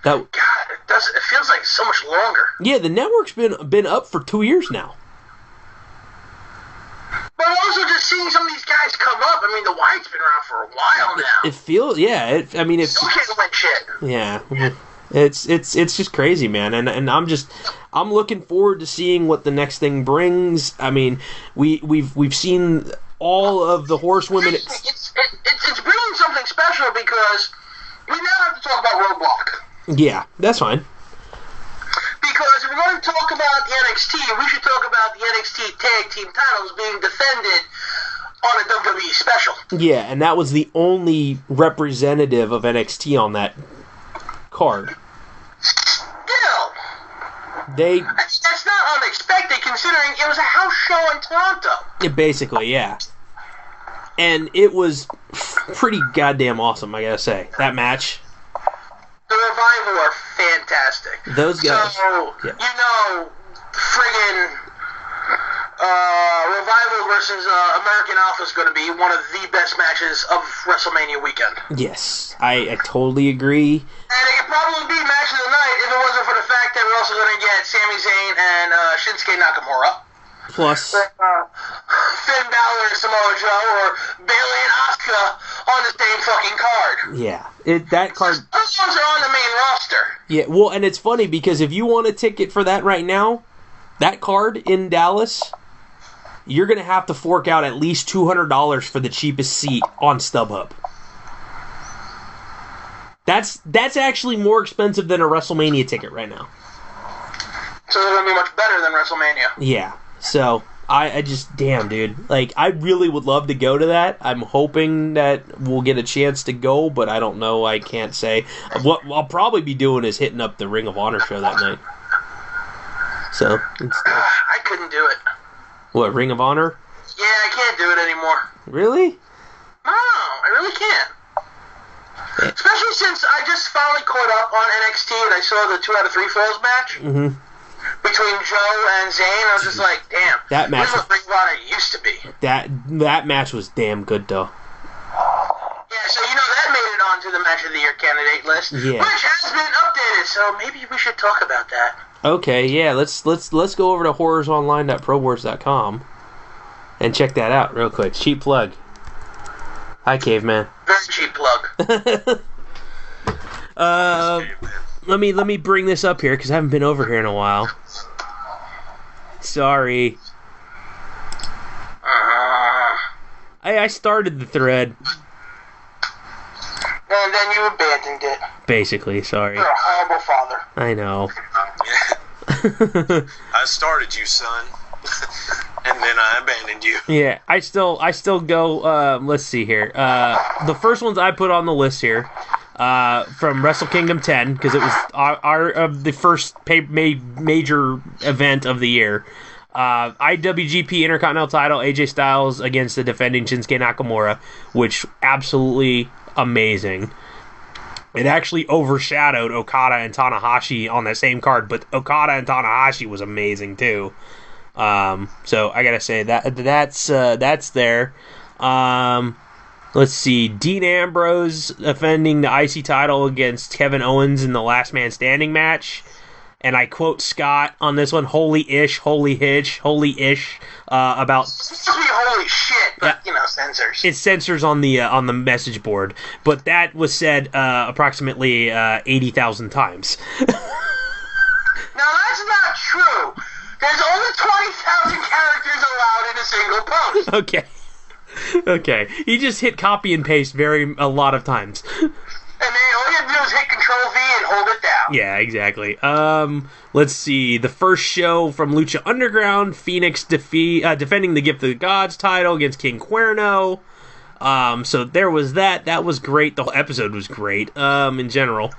God, it feels like so much longer. Yeah, the network's been up for 2 years now. But also just seeing some of these guys come up. I mean, the Wyatts been around for a while now. It feels, yeah. Still can't win shit. Yeah. It's just crazy, man, and I'm looking forward to seeing what the next thing brings. I mean, we've seen all of the horsewomen. It's bringing something special because we now have to talk about Roadblock. Yeah, that's fine. Because if we're going to talk about the NXT, we should talk about the NXT Tag Team titles being defended on a WWE special. Yeah, and that was the only representative of NXT on that card. Still, that's not unexpected considering it was a house show in Toronto. Yeah, basically, yeah. And it was pretty goddamn awesome, I gotta say. That match. The Revival are fantastic. Those guys. So, yeah. Friggin' Revival versus American Alpha is going to be one of the best matches of WrestleMania weekend. Yes, I totally agree. And it could probably be match of the night if it wasn't for the fact that we're also going to get Sami Zayn and Shinsuke Nakamura. Plus Finn Balor and Samoa Joe, or Bayley and Asuka on the same fucking card. Yeah, that card. Those ones are on the main roster. Yeah, well, and it's funny because if you want a ticket for that right now, that card in Dallas, you're going to have to fork out at least $200 for the cheapest seat on StubHub. That's actually more expensive than a WrestleMania ticket right now. So they're going to be much better than WrestleMania. Yeah. So, I just, damn, dude. Like, I really would love to go to that. I'm hoping that we'll get a chance to go, but I don't know. I can't say. What I'll probably be doing is hitting up the Ring of Honor show that night. So, I couldn't do it. What, Ring of Honor? Yeah, I can't do it anymore. Really? No, I really can't. Especially since I just finally caught up on NXT and I saw the 2 out of 3 falls match between Joe and Zayn. I was just like, damn, that match this is what Ring of Honor used to be. That match was damn good, though. Yeah, so that made it onto the Match of the Year candidate list, which has been updated. So maybe we should talk about that. Okay, yeah, let's go over to horrorsonline.prowars.com and check that out real quick. Cheap plug. Hi, Caveman. Very cheap plug. Let me bring this up here because I haven't been over here in a while. Sorry. I started the thread. And then you abandoned it. Basically, sorry. You're a horrible father. I know. I started you, son. And then I abandoned you. Yeah, I still go. Let's see here. The first ones I put on the list here, from Wrestle Kingdom 10, because it was the first major event of the year. IWGP Intercontinental Title, AJ Styles against the defending Shinsuke Nakamura, which absolutely amazing. It actually overshadowed Okada and Tanahashi on that same card, but Okada and Tanahashi was amazing too. So I gotta say that's there. Let's see, Dean Ambrose defending the IC title against Kevin Owens in the Last Man Standing match. and I quote Scott on this one, holy-ish, holy-ish, holy-ish, about... It's supposed to be holy shit, but, censors. It's censors on the message board, but that was said approximately 80,000 times. Now, that's not true. There's only 20,000 characters allowed in a single post. Okay. He just hit copy and paste a lot of times. And then all you have to do is hit Control V and hold it down. Yeah, exactly. Let's see. The first show from Lucha Underground, Phoenix defending the Gift of the Gods title against King Cuerno. So there was that. That was great. The whole episode was great, in general.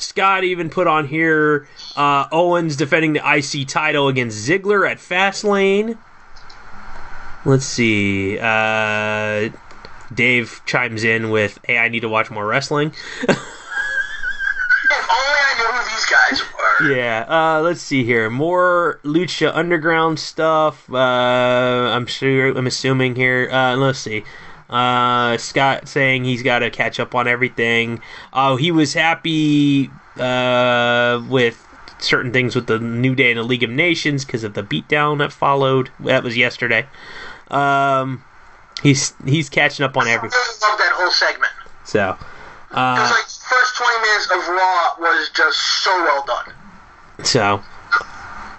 Scott even put on here, Owens defending the IC title against Ziggler at Fastlane. Let's see. Dave chimes in with, hey, I need to watch more wrestling. If only I knew who these guys were. Yeah, let's see here. More Lucha Underground stuff. I'm assuming here. Let's see. Scott saying he's got to catch up on everything. He was happy with certain things with the New Day and the League of Nations because of the beatdown that followed. That was yesterday. He's catching up on everything. I really love that whole segment. So, it was like the first 20 minutes of Raw was just so well done. So,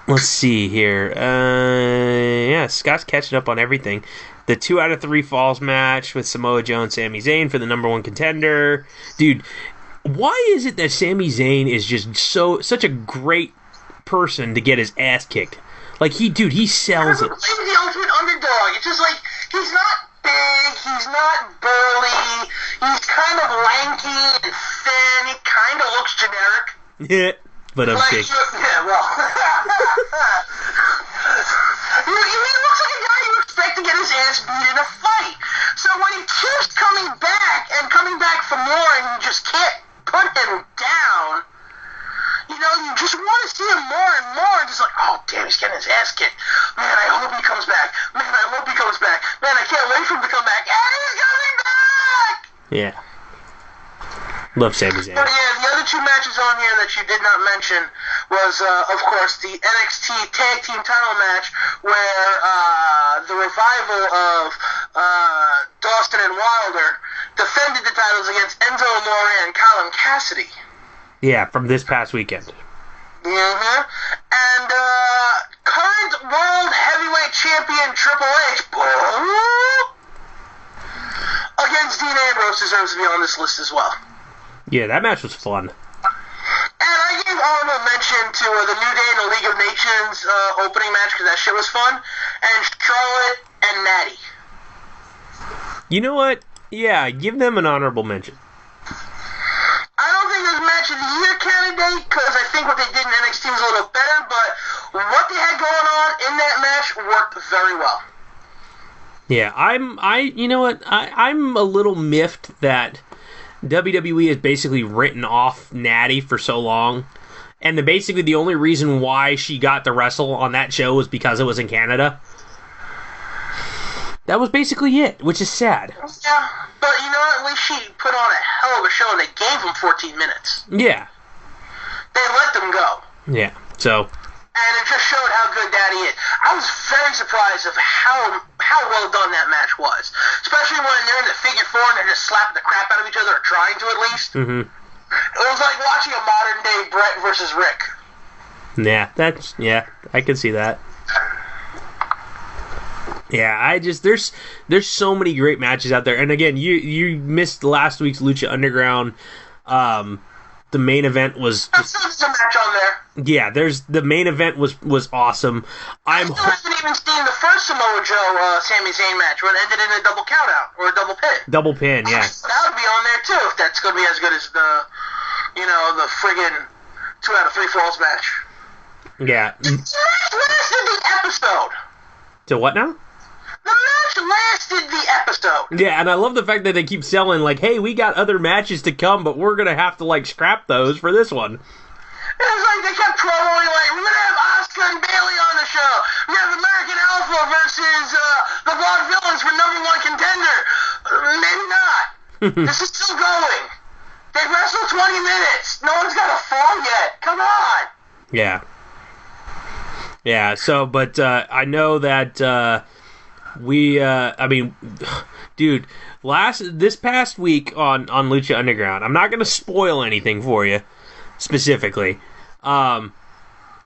let's see here. Yeah, Scott's catching up on everything. The 2 out of 3 falls match with Samoa Joe and Sami Zayn for the #1 contender. Dude, why is it that Sami Zayn is just such a great person to get his ass kicked? Like, he sells it. He's the ultimate underdog. It's just like, he's not big, he's not burly, he's kind of lanky and thin, he kind of looks generic. Yeah, but I'm big. Yeah, well. He looks like a guy you expect to get his ass beat in a fight. So when he keeps coming back for more and you just can't put him down, you just want to see him more and more. Just like, oh, damn, he's getting his ass kicked. Man, I hope he comes back. Man, I can't wait for him to come back. And he's coming back! Yeah. Love Sami Zayn. But yeah, the other 2 matches on here that you did not mention was, of course, the NXT Tag Team title match where the revival of Dawson and Wilder defended the titles against Enzo Amore and Colin Cassidy. Yeah, from this past weekend. Mm-hmm. And current World Heavyweight Champion Triple H against Dean Ambrose deserves to be on this list as well. Yeah, that match was fun. And I gave honorable mention to the New Day and the League of Nations opening match because that shit was fun. And Charlotte and Natty. You know what? Yeah, give them an honorable mention. I don't think this match of the year candidate because I think what they did in NXT was a little better, but what they had going on in that match worked very well. Yeah, I'm a little miffed that WWE has basically written off Natty for so long, and basically the only reason why she got to wrestle on that show was because it was in Canada. That was basically it, which is sad. Yeah, but at least she put on a hell of a show, and they gave them 14 minutes. Yeah. They let them go. Yeah, so... And it just showed how good Daddy is. I was very surprised of how well done that match was. Especially when they're in the figure 4 and they're just slapping the crap out of each other, or trying to at least. Mm-hmm. It was like watching a modern-day Brett versus Rick. Yeah, I can see that. Yeah, there's so many great matches out there. And again, you missed last week's Lucha Underground. The main event was just... There's a match on there. Yeah, the main event was awesome. I still haven't even seen the first Samoa Joe Sami Zayn match where it ended in a double countout or a double pin. Double pin, yeah. That would be on there too if that's going to be as good as the friggin' 2 out of 3 falls match. Yeah. The match lasted the episode. To what now? The match lasted the episode. Yeah, and I love the fact that they keep selling, like, hey, we got other matches to come, but we're going to have to, like, scrap those for this one. It was like they kept promoting, like, we're going to have Asuka and Bayley on the show. We have American Alpha versus the Vaudevillains for #1 contender. Maybe not. This is still going. They wrestled 20 minutes. No one's got a fall yet. Come on. Yeah. Yeah, so, but I know that dude, this past week on Lucha Underground, I'm not going to spoil anything for you specifically.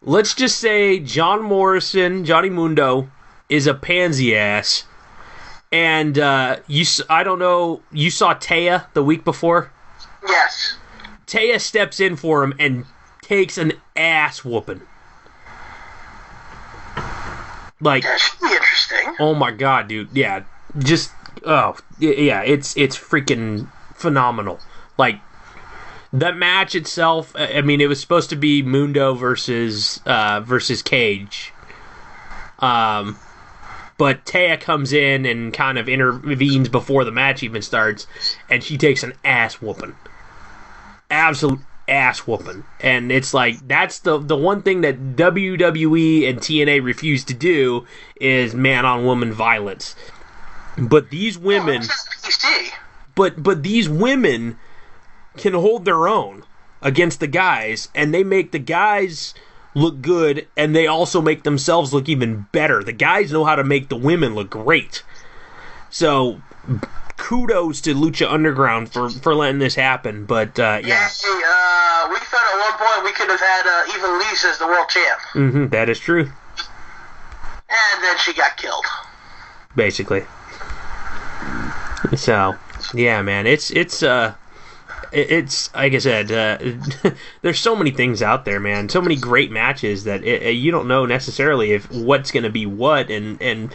Let's just say John Morrison, Johnny Mundo, is a pansy ass. And I don't know, you saw Taya the week before? Yes. Taya steps in for him and takes an ass whooping. Like, that should be interesting. Oh my god, dude. Yeah. Just it's freaking phenomenal. Like, that match itself, I mean, it was supposed to be Mundo versus Cage. But Taya comes in and kind of intervenes before the match even starts, and she takes an ass whooping. Absolute ass whooping. And it's like, that's the one thing that WWE and TNA refuse to do is man-on-woman violence. But these women... But these women can hold their own against the guys, and they make the guys look good, and they also make themselves look even better. The guys know how to make the women look great. So, kudos to Lucha Underground for letting this happen, but, yeah. We thought at one point we could have had Eva Lise as the world champ. Mm-hmm, that is true. And then she got killed. Basically. So, yeah, man, it's like I said, there's so many things out there, man. So many great matches that you don't know necessarily if what's going to be what, and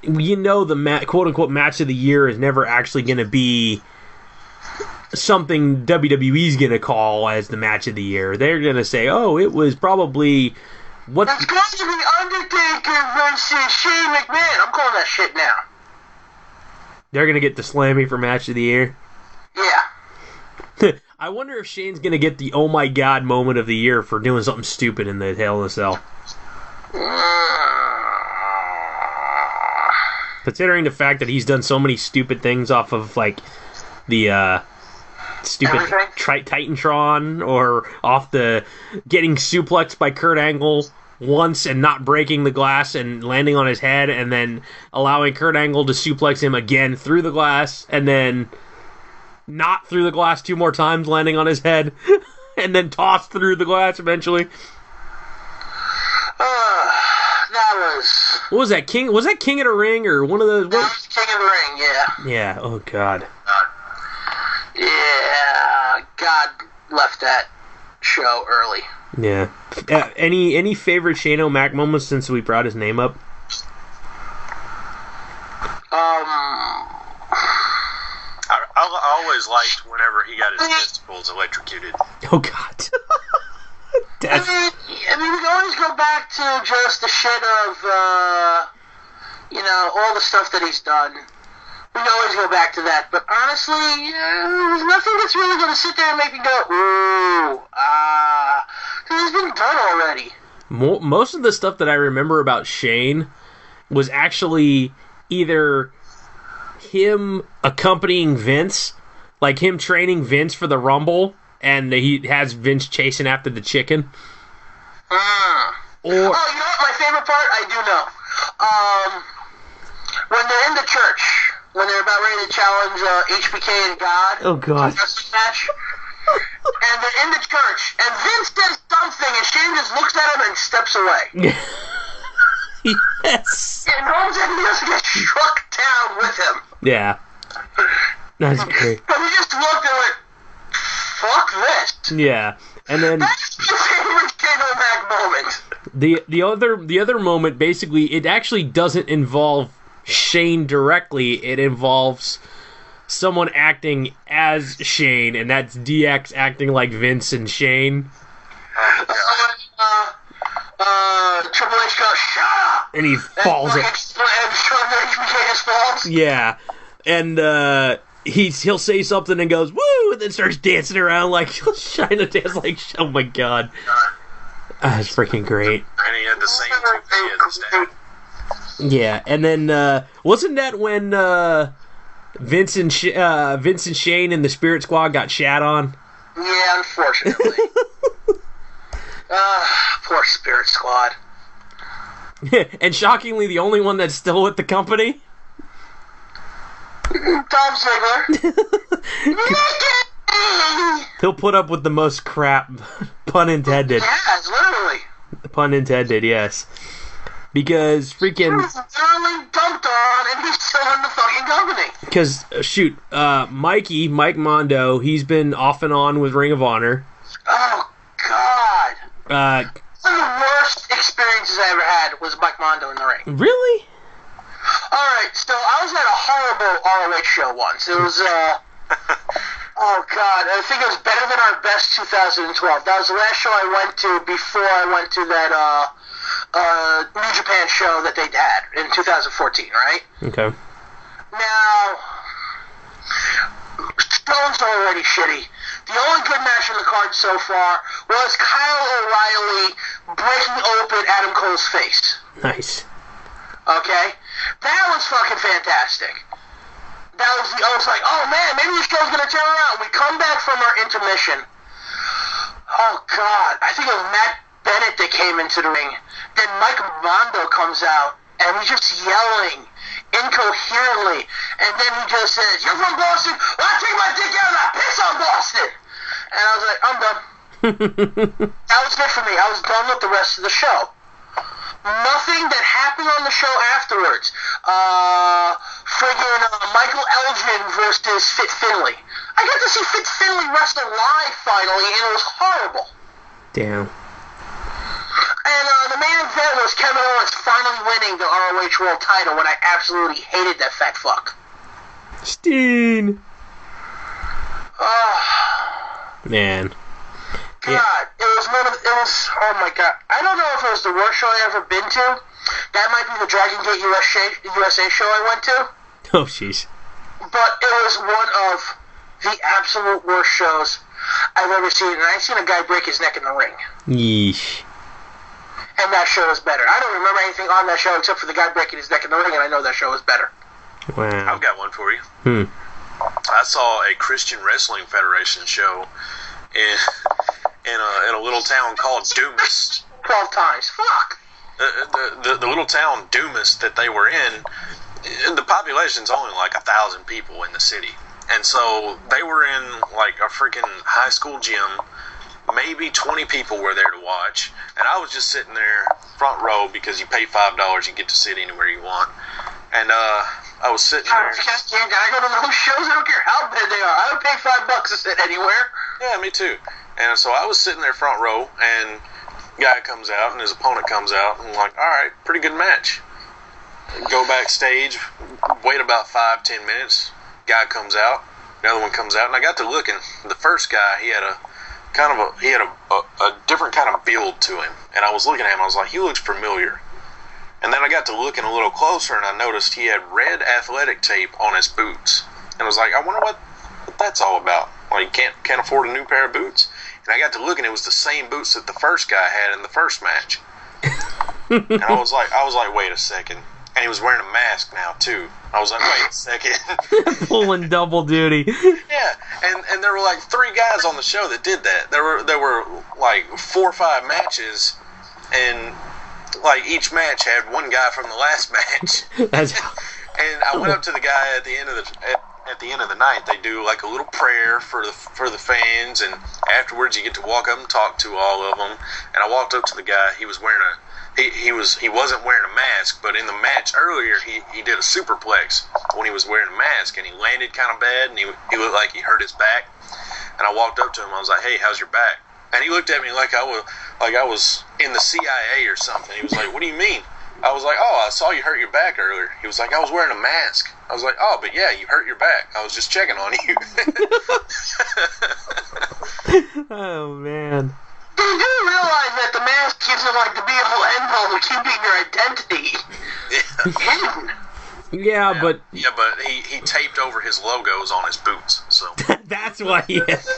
you know the quote-unquote match of the year is never actually going to be something WWE's going to call as the match of the year. They're going to say, oh, it was probably... It's going to be Undertaker versus Shane McMahon. I'm calling that shit now. They're going to get the Slammy for match of the year? Yeah. I wonder if Shane's going to get the oh my god moment of the year for doing something stupid in the Hell in a Cell. Considering the fact that he's done so many stupid things off of, like, the stupid Titantron, or off the getting suplexed by Kurt Angle once and not breaking the glass and landing on his head, and then allowing Kurt Angle to suplex him again through the glass, and then not through the glass 2 more times, landing on his head, and then tossed through the glass eventually. That was... What was that, King? Was that King of the Ring, or one of those? That was King of the Ring, yeah. Yeah, oh god. Yeah, God left that show early. Yeah. Any favorite Shane O'Mac moments since we brought his name up? I always liked whenever he got his testicles electrocuted. Oh god. I mean, we can always go back to just the shit of, all the stuff that he's done. We can always go back to that. But honestly, there's nothing that's really going to sit there and make me go, ooh, because it's been done already. Most of the stuff that I remember about Shane was actually either him accompanying Vince, like him training Vince for the Rumble, and he has Vince chasing after the chicken. Or, you know what my favorite part? I do know. When they're in the church, when they're about ready to challenge HBK and God. Oh, God. Match, and they're in the church, and Vince does something, and Shane just looks at him and steps away. Yes. And Roman just gets struck down with him. Yeah. That's great. But he just looked and went, fuck this. Yeah. And then that's my favorite Shane O'Mac moment. The other moment, basically, it actually doesn't involve Shane directly. It involves someone acting as Shane, and that's DX acting like Vince and Shane. Triple H goes, shut up! And he falls. And HBK falls. Yeah. And he'll say something and goes, woo! And then starts dancing around like China dance like, oh my god. That's freaking great. And he had the same as Yeah, and then wasn't that when Vince and Shane and the Spirit Squad got shat on? Yeah, unfortunately. Poor Spirit Squad. And shockingly, the only one that's still with the company? Tom Ziggler. He'll put up with the most crap, pun intended. Yes, literally. Pun intended, yes. Because freaking... He was literally dumped on, and he's still in the fucking company. Because, Mike Mondo, he's been off and on with Ring of Honor. Oh, God. Uh... One of the worst experiences I ever had was Mike Mondo in the ring. Really? Alright, so I was at a horrible ROH show once. It was, oh God, I think it was Better Than Our Best 2012. That was the last show I went to before I went to that, New Japan show that they had in 2014, right? Okay. Now, Stone's already shitty. The only good match on the card so far was Kyle O'Reilly breaking open Adam Cole's face. Nice. Okay? That was fucking fantastic. I was like, oh man, maybe this show's gonna turn around. We come back from our intermission. Oh God, I think it was Matt Bennett that came into the ring. Then Mike Mondo comes out, and he's just yelling incoherently, and then he just says, "You're from Boston? Well, I take my dick out and I piss on Boston." And I was like, I'm done. That was it for me. I was done with the rest of the show. Nothing that happened on the show afterwards. Michael Elgin versus Fit Finlay. I got to see Fit Finlay wrestle live finally, and it was horrible. Damn. And the main event was Kevin Owens finally winning the ROH World title when I absolutely hated that fat fuck. Steen. Man. God, yeah. It was, oh my God. I don't know if it was the worst show I ever been to. That might be the Dragon Gate USA show I went to. Oh, jeez. But it was one of the absolute worst shows I've ever seen. And I've seen a guy break his neck in the ring. Yeesh. And that show was better. I don't remember anything on that show except for the guy breaking his neck in the ring, and I know that show was better. Wow. I've got one for you. I saw a Christian Wrestling Federation show in a little town called Dumas. 12 times. Fuck. The little town Dumas that they were in, the population's only like 1,000 people in the city. And so they were in like a freaking high school gym. Maybe 20 people were there to watch. And I was just sitting there front row because you pay $5, you get to sit anywhere you want. And I was sitting there. I go to those shows, I don't care how big they are. I would pay $5 to sit anywhere. Yeah, me too. And so I was sitting there front row, and guy comes out, and his opponent comes out, and I'm like, all right, pretty good match. Go backstage, wait about 5-10 minutes. Guy comes out, another one comes out, and I got to looking. The first guy, he had a different kind of build to him, and I was looking at him. I was like, he looks familiar. And then I got to looking a little closer, and I noticed he had red athletic tape on his boots. And I was like, I wonder what that's all about. Like, can't afford a new pair of boots. And I got to looking, it was the same boots that the first guy had in the first match. And I was like, wait a second. And he was wearing a mask now too. I was like, wait a second. Pulling double duty. Yeah, and there were like 3 guys on the show that did that. There were like 4 or 5 matches, and like each match had one guy from the last match. And I went up to the guy at the end of the night. They do like a little prayer for the fans, and afterwards you get to walk up and talk to all of them. And I walked up to the guy. He was wearing he wasn't wearing a mask, but in the match earlier he did a superplex when he was wearing a mask, and he landed kind of bad, and he looked like he hurt his back. And I walked up to him. I was like, hey, how's your back? And he looked at me like I was in the CIA or something. He was like, what do you mean? I was like, oh, I saw you hurt your back earlier. He was like, I was wearing a mask. I was like, oh, but yeah, you hurt your back. I was just checking on you. Oh, man. You do realize that the mask isn't like the be-all end-all of keeping your identity hidden. Yeah, but he taped over his logos on his boots, so that's why he is.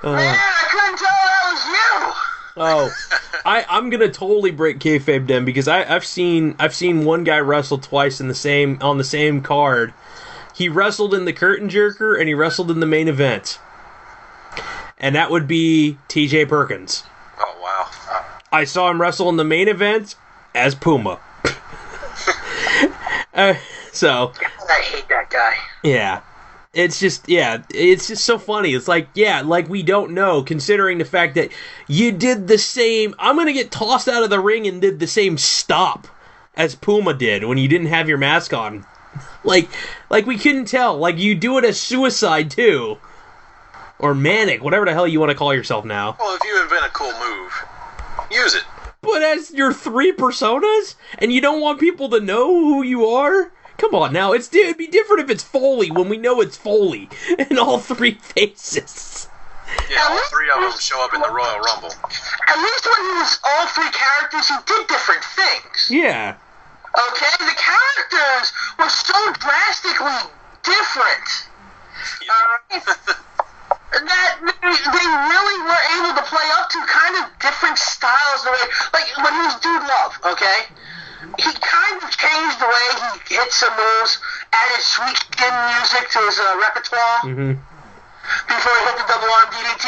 Man, I couldn't tell that was you. Oh, I'm gonna totally break kayfabe then, because I've seen one guy wrestle twice on the same card, He wrestled in the curtain jerker, and he wrestled in the main event. And that would be T.J. Perkins. Oh, wow. I saw him wrestle in the main event as Puma. So... I hate that guy. Yeah. It's just so funny. It's like we don't know, considering the fact that you did the same... I'm going to get tossed out of the ring and did the same stop as Puma did when you didn't have your mask on. Like we couldn't tell. Like, you do it as Suicide, too. Or Manic, whatever the hell you want to call yourself now. Well, if you invent a cool move, use it. But as your 3 personas? And you don't want people to know who you are? Come on now, it'd be different if it's Foley when we know it's Foley in all 3 faces. Yeah, all 3 of them show up in the Royal Rumble. At least when he was all 3 characters, he did different things. Yeah. Okay, the characters were so drastically different. That they really were able to play up to kind of different styles. The way, like when he was Dude Love, okay? He kind of changed the way he hit some moves, added sweet skin music to his repertoire before he hit the double arm DDT.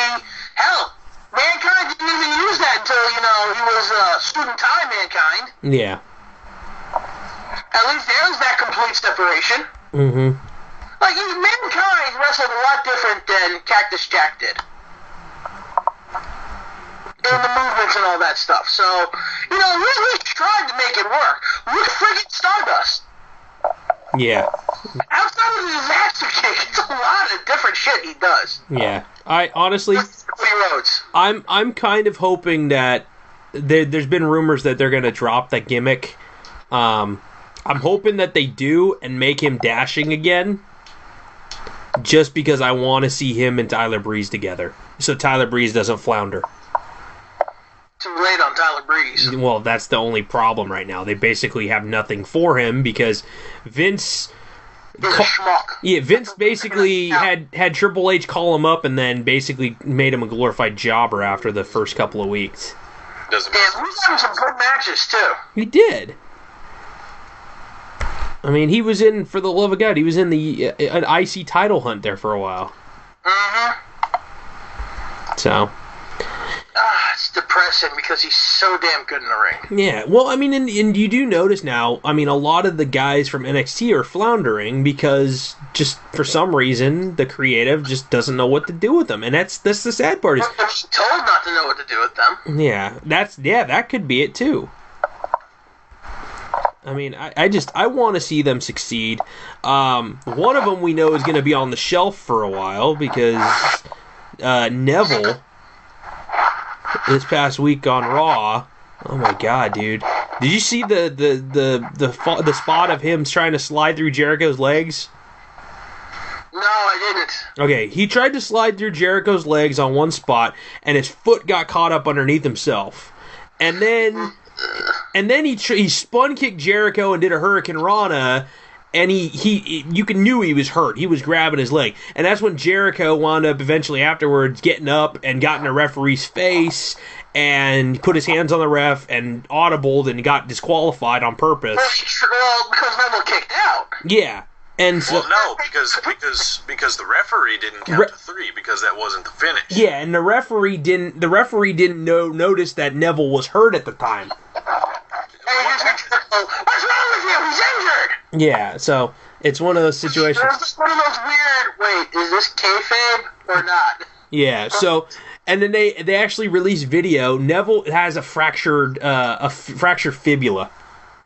Hell, Mankind didn't even use that until, he was student time Mankind. Yeah. At least there was that complete separation. Mm-hmm. Like, Mankind wrestled a lot different than Cactus Jack did. And the movements and all that stuff. So, we tried to make it work. Look at friggin' Stardust. Yeah. Outside of the disaster kick, it's a lot of different shit he does. Yeah. I honestly, Rhodes. I'm kind of hoping that there's been rumors that they're gonna drop the gimmick. I'm hoping that they do and make him dashing again. Just because I want to see him and Tyler Breeze together, so Tyler Breeze doesn't flounder. Too late on Tyler Breeze. Well, that's the only problem right now. They basically have nothing for him because Vince... Vince basically had Triple H call him up and then basically made him a glorified jobber after the first couple of weeks. Yeah, we had some good matches, too. He did. I mean, he was in, for the love of God, he was in an IC title hunt there for a while. So... it's depressing because he's so damn good in the ring. Yeah, well, I mean, and you do notice now, I mean, a lot of the guys from NXT are floundering because just for some reason, the creative just doesn't know what to do with them. And that's the sad part. They're told not to know what to do with them. Yeah, that could be it too. I mean, I want to see them succeed. One of them we know is going to be on the shelf for a while because Neville, this past week on Raw, oh my God, dude! Did you see the spot of him trying to slide through Jericho's legs? No, I didn't. Okay, he tried to slide through Jericho's legs on one spot, and his foot got caught up underneath himself, and then he spun kicked Jericho and did a Hurricane Rana, and you knew he was hurt. He was grabbing his leg, and that's when Jericho wound up eventually afterwards getting up and got in a referee's face and put his hands on the ref and audibled and got disqualified on purpose. Well, because Neville kicked out. Yeah. And so, well, no, because the referee didn't count to 3 because that wasn't the finish. Yeah, and the referee didn't notice that Neville was hurt at the time. What's wrong with you? He's injured. Yeah, so it's one of those situations. It's one of those weird. Wait, is this kayfabe or not? Yeah. So, and then they actually released video. Neville has a fractured fibula.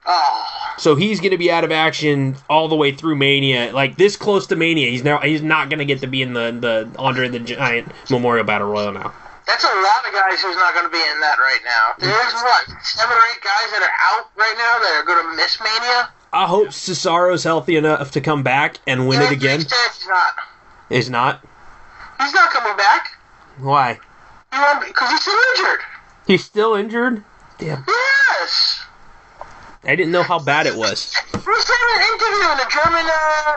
Oh. So he's going to be out of action all the way through Mania, like this close to Mania. He's not going to get to be in the Andre the Giant Memorial Battle Royal now. That's a lot of guys who's not going to be in that right now. There's, 7 or 8 guys that are out right now that are going to miss Mania? I hope Cesaro's healthy enough to come back and win it again. He's not. He's not? He's not coming back. Why? Because he's still injured. He's still injured? Damn. Yes. I didn't know how bad it was. He said in an interview in a German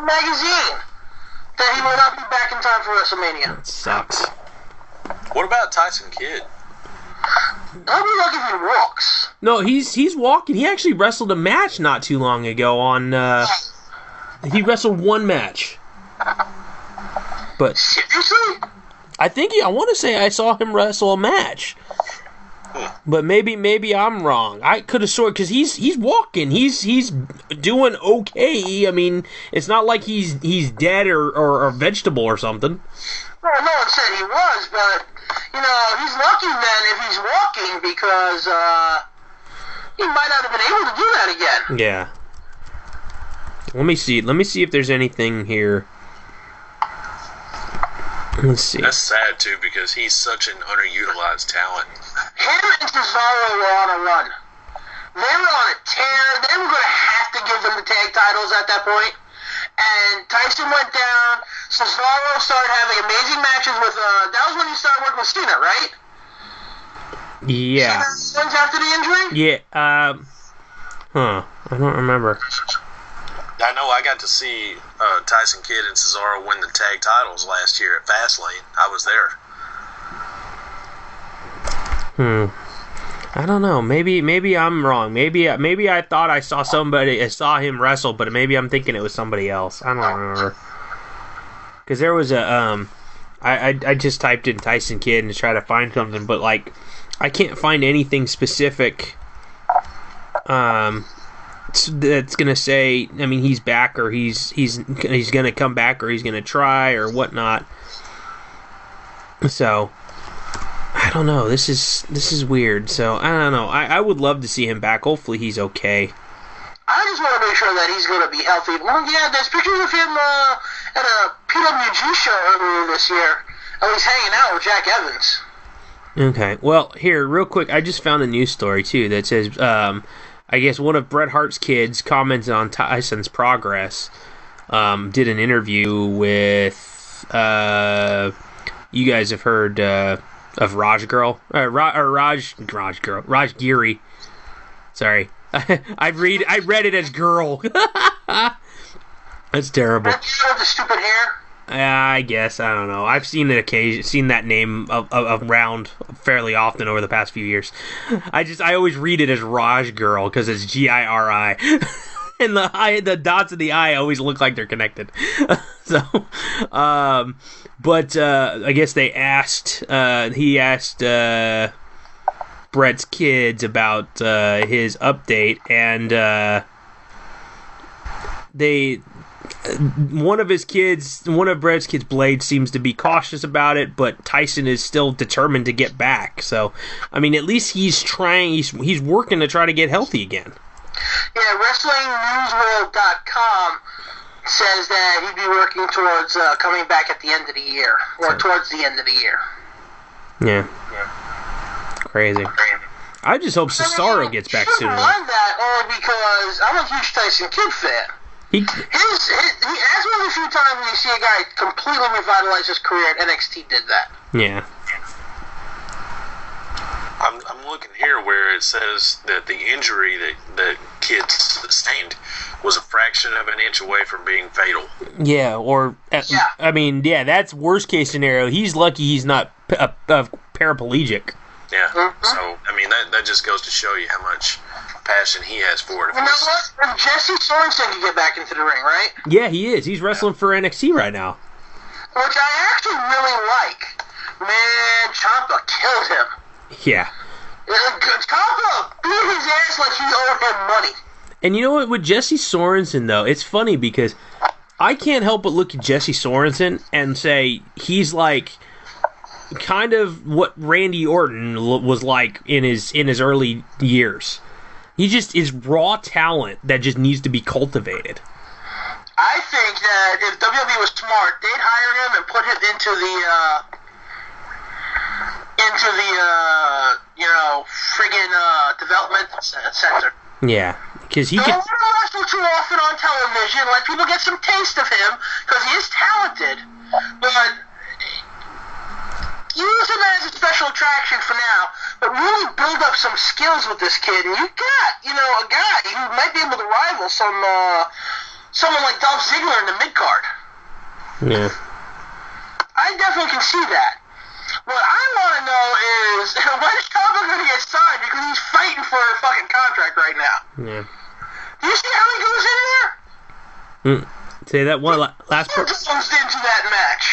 magazine that he will not be back in time for WrestleMania. That sucks. What about Tyson Kidd? I'll be lucky if he walks. No, he's walking. He actually wrestled a match not too long ago on He wrestled one match. But seriously? I think I want to say I saw him wrestle a match. But maybe I'm wrong. I could have sworn because he's walking. He's doing okay. I mean, it's not like he's dead or a vegetable or something. Well, no one said he was, but he's lucky then if he's walking because he might not have been able to do that again. Yeah. Let me see if there's anything here. Let's see. That's sad too because he's such an underutilized talent. Him and Cesaro were on a run. They were on a tear. They were going to have to give them the tag titles at that point. And Tyson went down. Cesaro started having amazing matches with. That was when he started working with Cena, right? Yeah. Cena after the injury. Yeah. I don't remember. I know I got to see Tyson Kidd and Cesaro win the tag titles last year at Fastlane. I was there. I don't know. Maybe I'm wrong. Maybe I thought I saw him wrestle, but maybe I'm thinking it was somebody else. I don't remember. Because there was a I just typed in Tyson Kidd to try to find something, but like I can't find anything specific. That's gonna say. I mean, he's back, or he's gonna come back, or he's gonna try, or whatnot. So I don't know. This is weird. So I don't know. I would love to see him back. Hopefully he's okay. I just want to make sure that he's going to be healthy. Well, yeah, there's pictures of him at a PWG show earlier this year. And he's hanging out with Jack Evans. Okay. Well, here, real quick, I just found a news story too that says, I guess one of Bret Hart's kids commented on Tyson's progress. Did an interview with. You guys have heard. Of Raj Girl, Raj Giri. Sorry, I read it as girl. That's terrible. That girl with the stupid hair. I guess I don't know. I've seen that name around fairly often over the past few years. I always read it as Raj Girl because it's Giri. And the dots of the I always look like they're connected. So, but I guess he asked Brett's kids about his update, and one of Brett's kids, Blade, seems to be cautious about it, but Tyson is still determined to get back. So, I mean, at least he's trying. He's working to try to get healthy again. Yeah, WrestlingNewsWorld.com says that he'd be working towards coming back at the end of the year, or towards the end of the year. Yeah. Crazy. I just hope Cesaro gets back soon. I mind that only because I'm a huge Tyson Kidd fan. He has one of the few times when you see a guy completely revitalize his career at NXT did that. Yeah. I'm looking here where it says that the injury that Kidd sustained was a fraction of an inch away from being fatal. Yeah, I mean, that's worst case scenario. He's lucky he's not paraplegic. Yeah, so, I mean, that just goes to show you how much passion he has for it. You know what? If Jesse Sorensen can get back into the ring, right? Yeah, he is. He's wrestling for NXT right now. Which I actually really like. Man, Ciampa killed him. Yeah. Ciampa beat his ass like he owed him money. And you know what? With Jesse Sorensen, though, it's funny because I can't help but look at Jesse Sorensen and say he's like kind of what Randy Orton was like in his early years. He just is raw talent that just needs to be cultivated. I think that if WWE was smart, they'd hire him and put him into the friggin' development center. Yeah, because he don't can. Don't let him wrestle too often on television. Let people get some taste of him because he is talented, but use him as a special attraction for now, but really build up some skills with this kid. And you got, a guy who might be able to rival someone like Dolph Ziggler in the mid-card. Yeah. I definitely can see that. What I want to know is, when is Ciampa going to get signed? Because he's fighting for a fucking contract right now. Yeah. Do you see how he goes in there? Say that one last part. Closed into that match.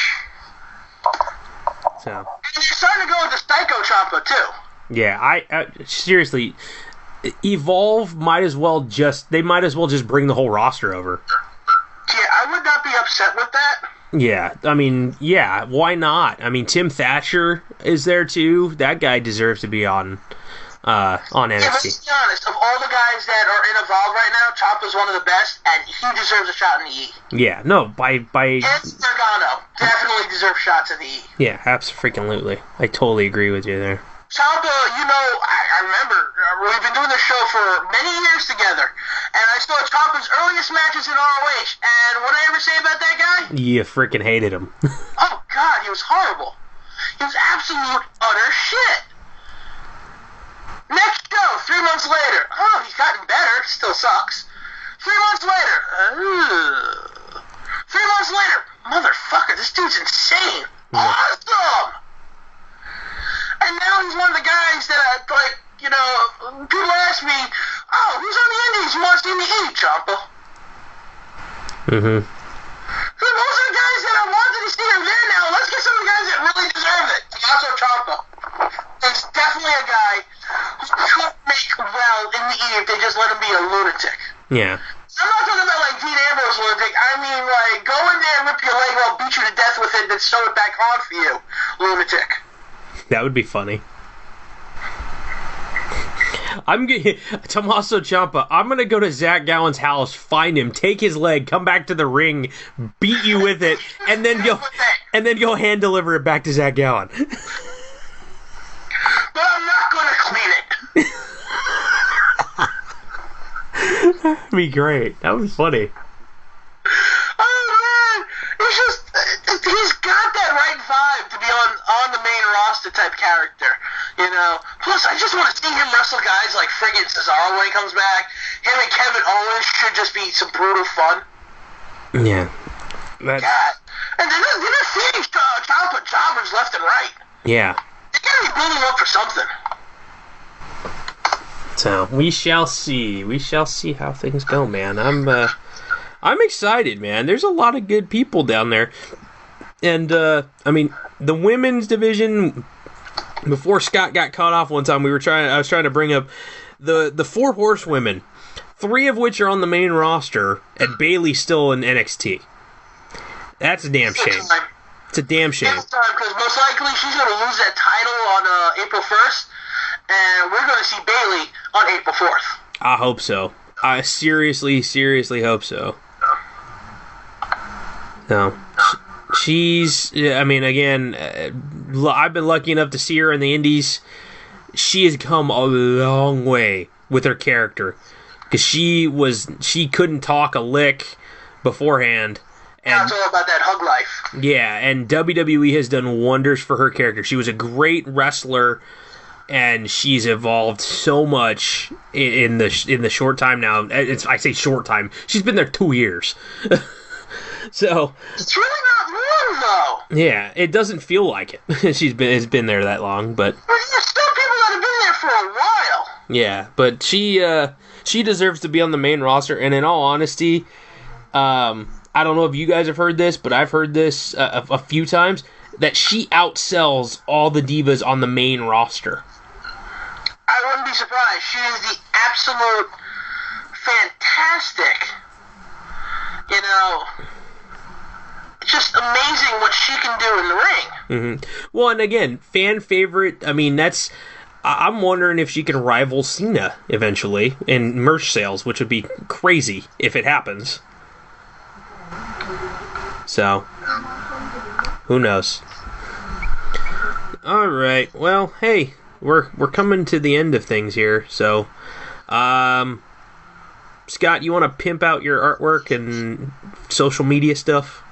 So. And you're starting to go with the Psycho Ciampa too. Yeah, I seriously, Evolve might as well just bring the whole roster over. Yeah, I would not be upset with that. Yeah, I mean, yeah, why not? I mean, Tim Thatcher is there too. That guy deserves to be on NXT. Yeah, let's be honest. Of all the guys that are in Evolve right now, Ciampa's one of the best, and he deserves a shot in the E. Yeah, no, by And Gargano definitely deserves shots in the E. Yeah, absolutely. I totally agree with you there. Ciampa, I remember we've been doing this show for many years together, and I saw Ciampa's earliest matches in ROH, and what did I ever say about that guy? You freaking hated him. Oh God, he was horrible. He was absolute utter shit. Next show, 3 months later. Oh, he's gotten better. Still sucks. 3 months later. 3 months later. Motherfucker, this dude's insane. Yeah. Awesome! And now he's one of the guys that, people ask me, oh, who's on the Indies who wants to see me eat, Ciampa? Mm-hmm. Those are the guys that I wanted to see are there now. Let's get some of the guys that really deserve it. Tommaso Ciampa is definitely a guy who could make well in the E if they just let him be a lunatic. Yeah. I'm not talking about like Dean Ambrose lunatic. I mean like go in there and rip your leg off, beat you to death with it, then sew it back on for you, lunatic. That would be funny. Tommaso Ciampa, I'm gonna go to Zach Gowen's house, find him, take his leg, come back to the ring, beat you with it, and then go hand deliver it back to Zach Gowen. But I'm not gonna clean it. That'd be great. That would be funny. Oh man, he's got that right vibe to be on the main roster type character, Plus, I just want to see him wrestle guys like friggin' Cesaro when he comes back. Him and Kevin Owens should just be some brutal fun. Yeah. God. And they're feeding Ciampa jobbers left and right. Yeah. They gotta be building up for something. So we shall see. We shall see how things go, man. I'm excited, man. There's a lot of good people down there, and I mean the women's division. Before Scott got cut off one time, I was trying to bring up the 4 horsewomen, 3 of which are on the main roster, and Bayley's still in NXT. That's a damn shame. It's a damn shame. It's time, because most likely she's going to lose that title on April 1st, and we're going to see Bayley on April 4th. I hope so. I seriously hope so. No. She's, I mean, again, I've been lucky enough to see her in the Indies. She has come a long way with her character. Because she couldn't talk a lick beforehand. And it's all about that hug life. Yeah, and WWE has done wonders for her character. She was a great wrestler, and she's evolved so much in the short time now. I say short time. She's been there 2 years. So it's really not long though. Yeah, it doesn't feel like it. It's been there that long, but there's still people that have been there for a while. Yeah, but she deserves to be on the main roster. And in all honesty, I don't know if you guys have heard this, but I've heard this a few times that she outsells all the divas on the main roster. I wouldn't be surprised. She is the absolute fantastic. It's just amazing what she can do in the ring. Mm-hmm. Well, and again, fan favorite. I mean, I'm wondering if she can rival Cena eventually in merch sales, which would be crazy if it happens. So, who knows? All right. Well, hey, we're coming to the end of things here. So, Scott, you want to pimp out your artwork and social media stuff?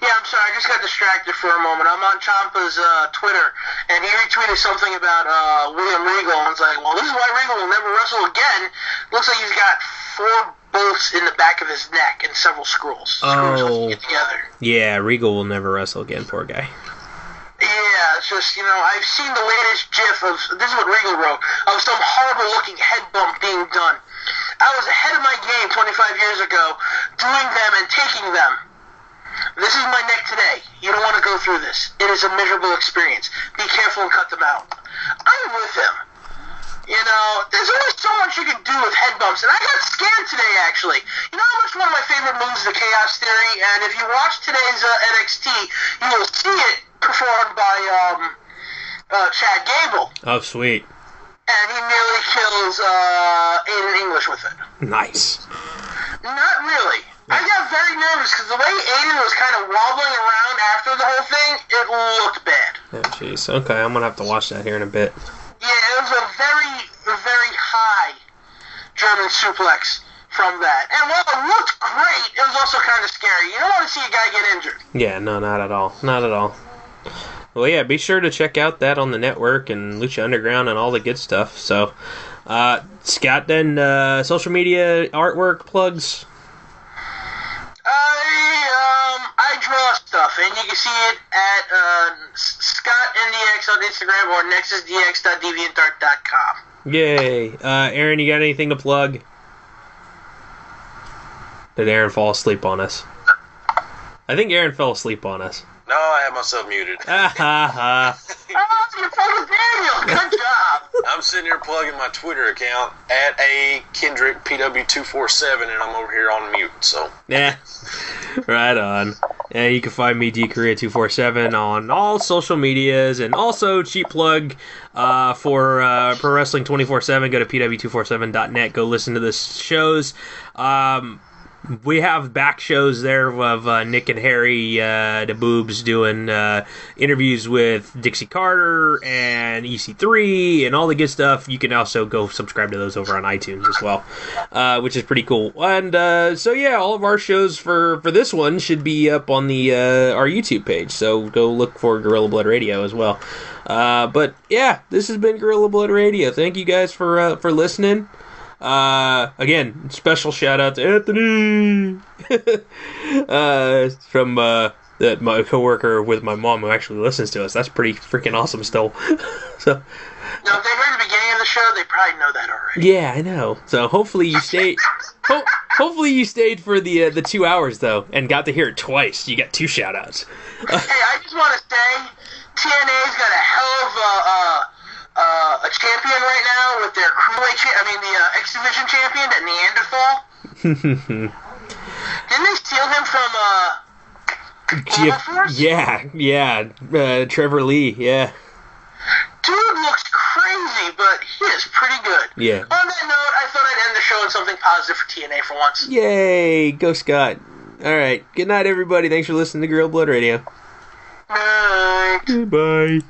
Yeah, I'm sorry. I just got distracted for a moment. I'm on Ciampa's Twitter, and he retweeted something about William Regal, and it's like, well, this is why Regal will never wrestle again. Looks like he's got 4 bolts in the back of his neck and several screws. Oh, get together. Yeah, Regal will never wrestle again, poor guy. Yeah, it's just, I've seen the latest GIF of, this is what Regal wrote, of some horrible-looking head bump being done. I was ahead of my game 25 years ago, doing them and taking them. This is my neck today. You don't want to go through this. It is a miserable experience. Be careful and cut them out. I'm with him. You know, there's only so much you can do with head bumps, and I got scared today, actually. You know how much one of my favorite moves is the Chaos Theory, and if you watch today's NXT, you will see it performed by Chad Gable. Oh, sweet. And he nearly kills Aiden English with it. Nice. Not really. I got very nervous because the way Aiden was kind of wobbling around after the whole thing, it looked bad. Oh, jeez. Okay, I'm going to have to watch that here in a bit. Yeah, it was a very, very high German suplex from that. And while it looked great, it was also kind of scary. You don't want to see a guy get injured. Yeah, no, not at all. Not at all. Well, yeah, be sure to check out that on the network and Lucha Underground and all the good stuff. So, Scott, then, social media artwork plugs? I draw stuff, and you can see it at ScottNDX on Instagram or nexusdx.deviantart.com. Yay. Aaron, you got anything to plug? Did Aaron fall asleep on us? I think Aaron fell asleep on us. No, I have myself muted. Ha ha ha. Oh, you're fucking Daniel! Good job! I'm sitting here plugging my Twitter account at @KendrickPW247, and I'm over here on mute, so. Yeah. Right on. And you can find me, DKorea247, on all social medias, and also, cheap plug for Pro Wrestling 24/7. Go to pw247.net. Go listen to the shows. We have back shows there of Nick and Harry, the Boobs, doing interviews with Dixie Carter and EC3 and all the good stuff. You can also go subscribe to those over on iTunes as well, which is pretty cool. And so yeah, all of our shows for this one should be up on the our YouTube page. So go look for Gorilla Blood Radio as well. But yeah, this has been Gorilla Blood Radio. Thank you guys for listening. Again, special shout out to Anthony from my coworker with my mom who actually listens to us. That's pretty freaking awesome still. So now, if they heard the beginning of the show, they probably know that already. yeah, I know. So hopefully you stayed. Hopefully you stayed for the 2 hours though, and got to hear it twice. You got 2 shout outs. Hey, I just want to say, TNA's got a hell of a champion right now with their cruiserweight, the X Division champion, that Neanderthal. Didn't they steal him from Force? Yeah, Trevor Lee, yeah. Dude looks crazy, but he is pretty good. Yeah. On that note, I thought I'd end the show on something positive for TNA for once. Yay, go Scott. All right, good night, everybody. Thanks for listening to Gorilla Blood Radio. Night. Goodbye.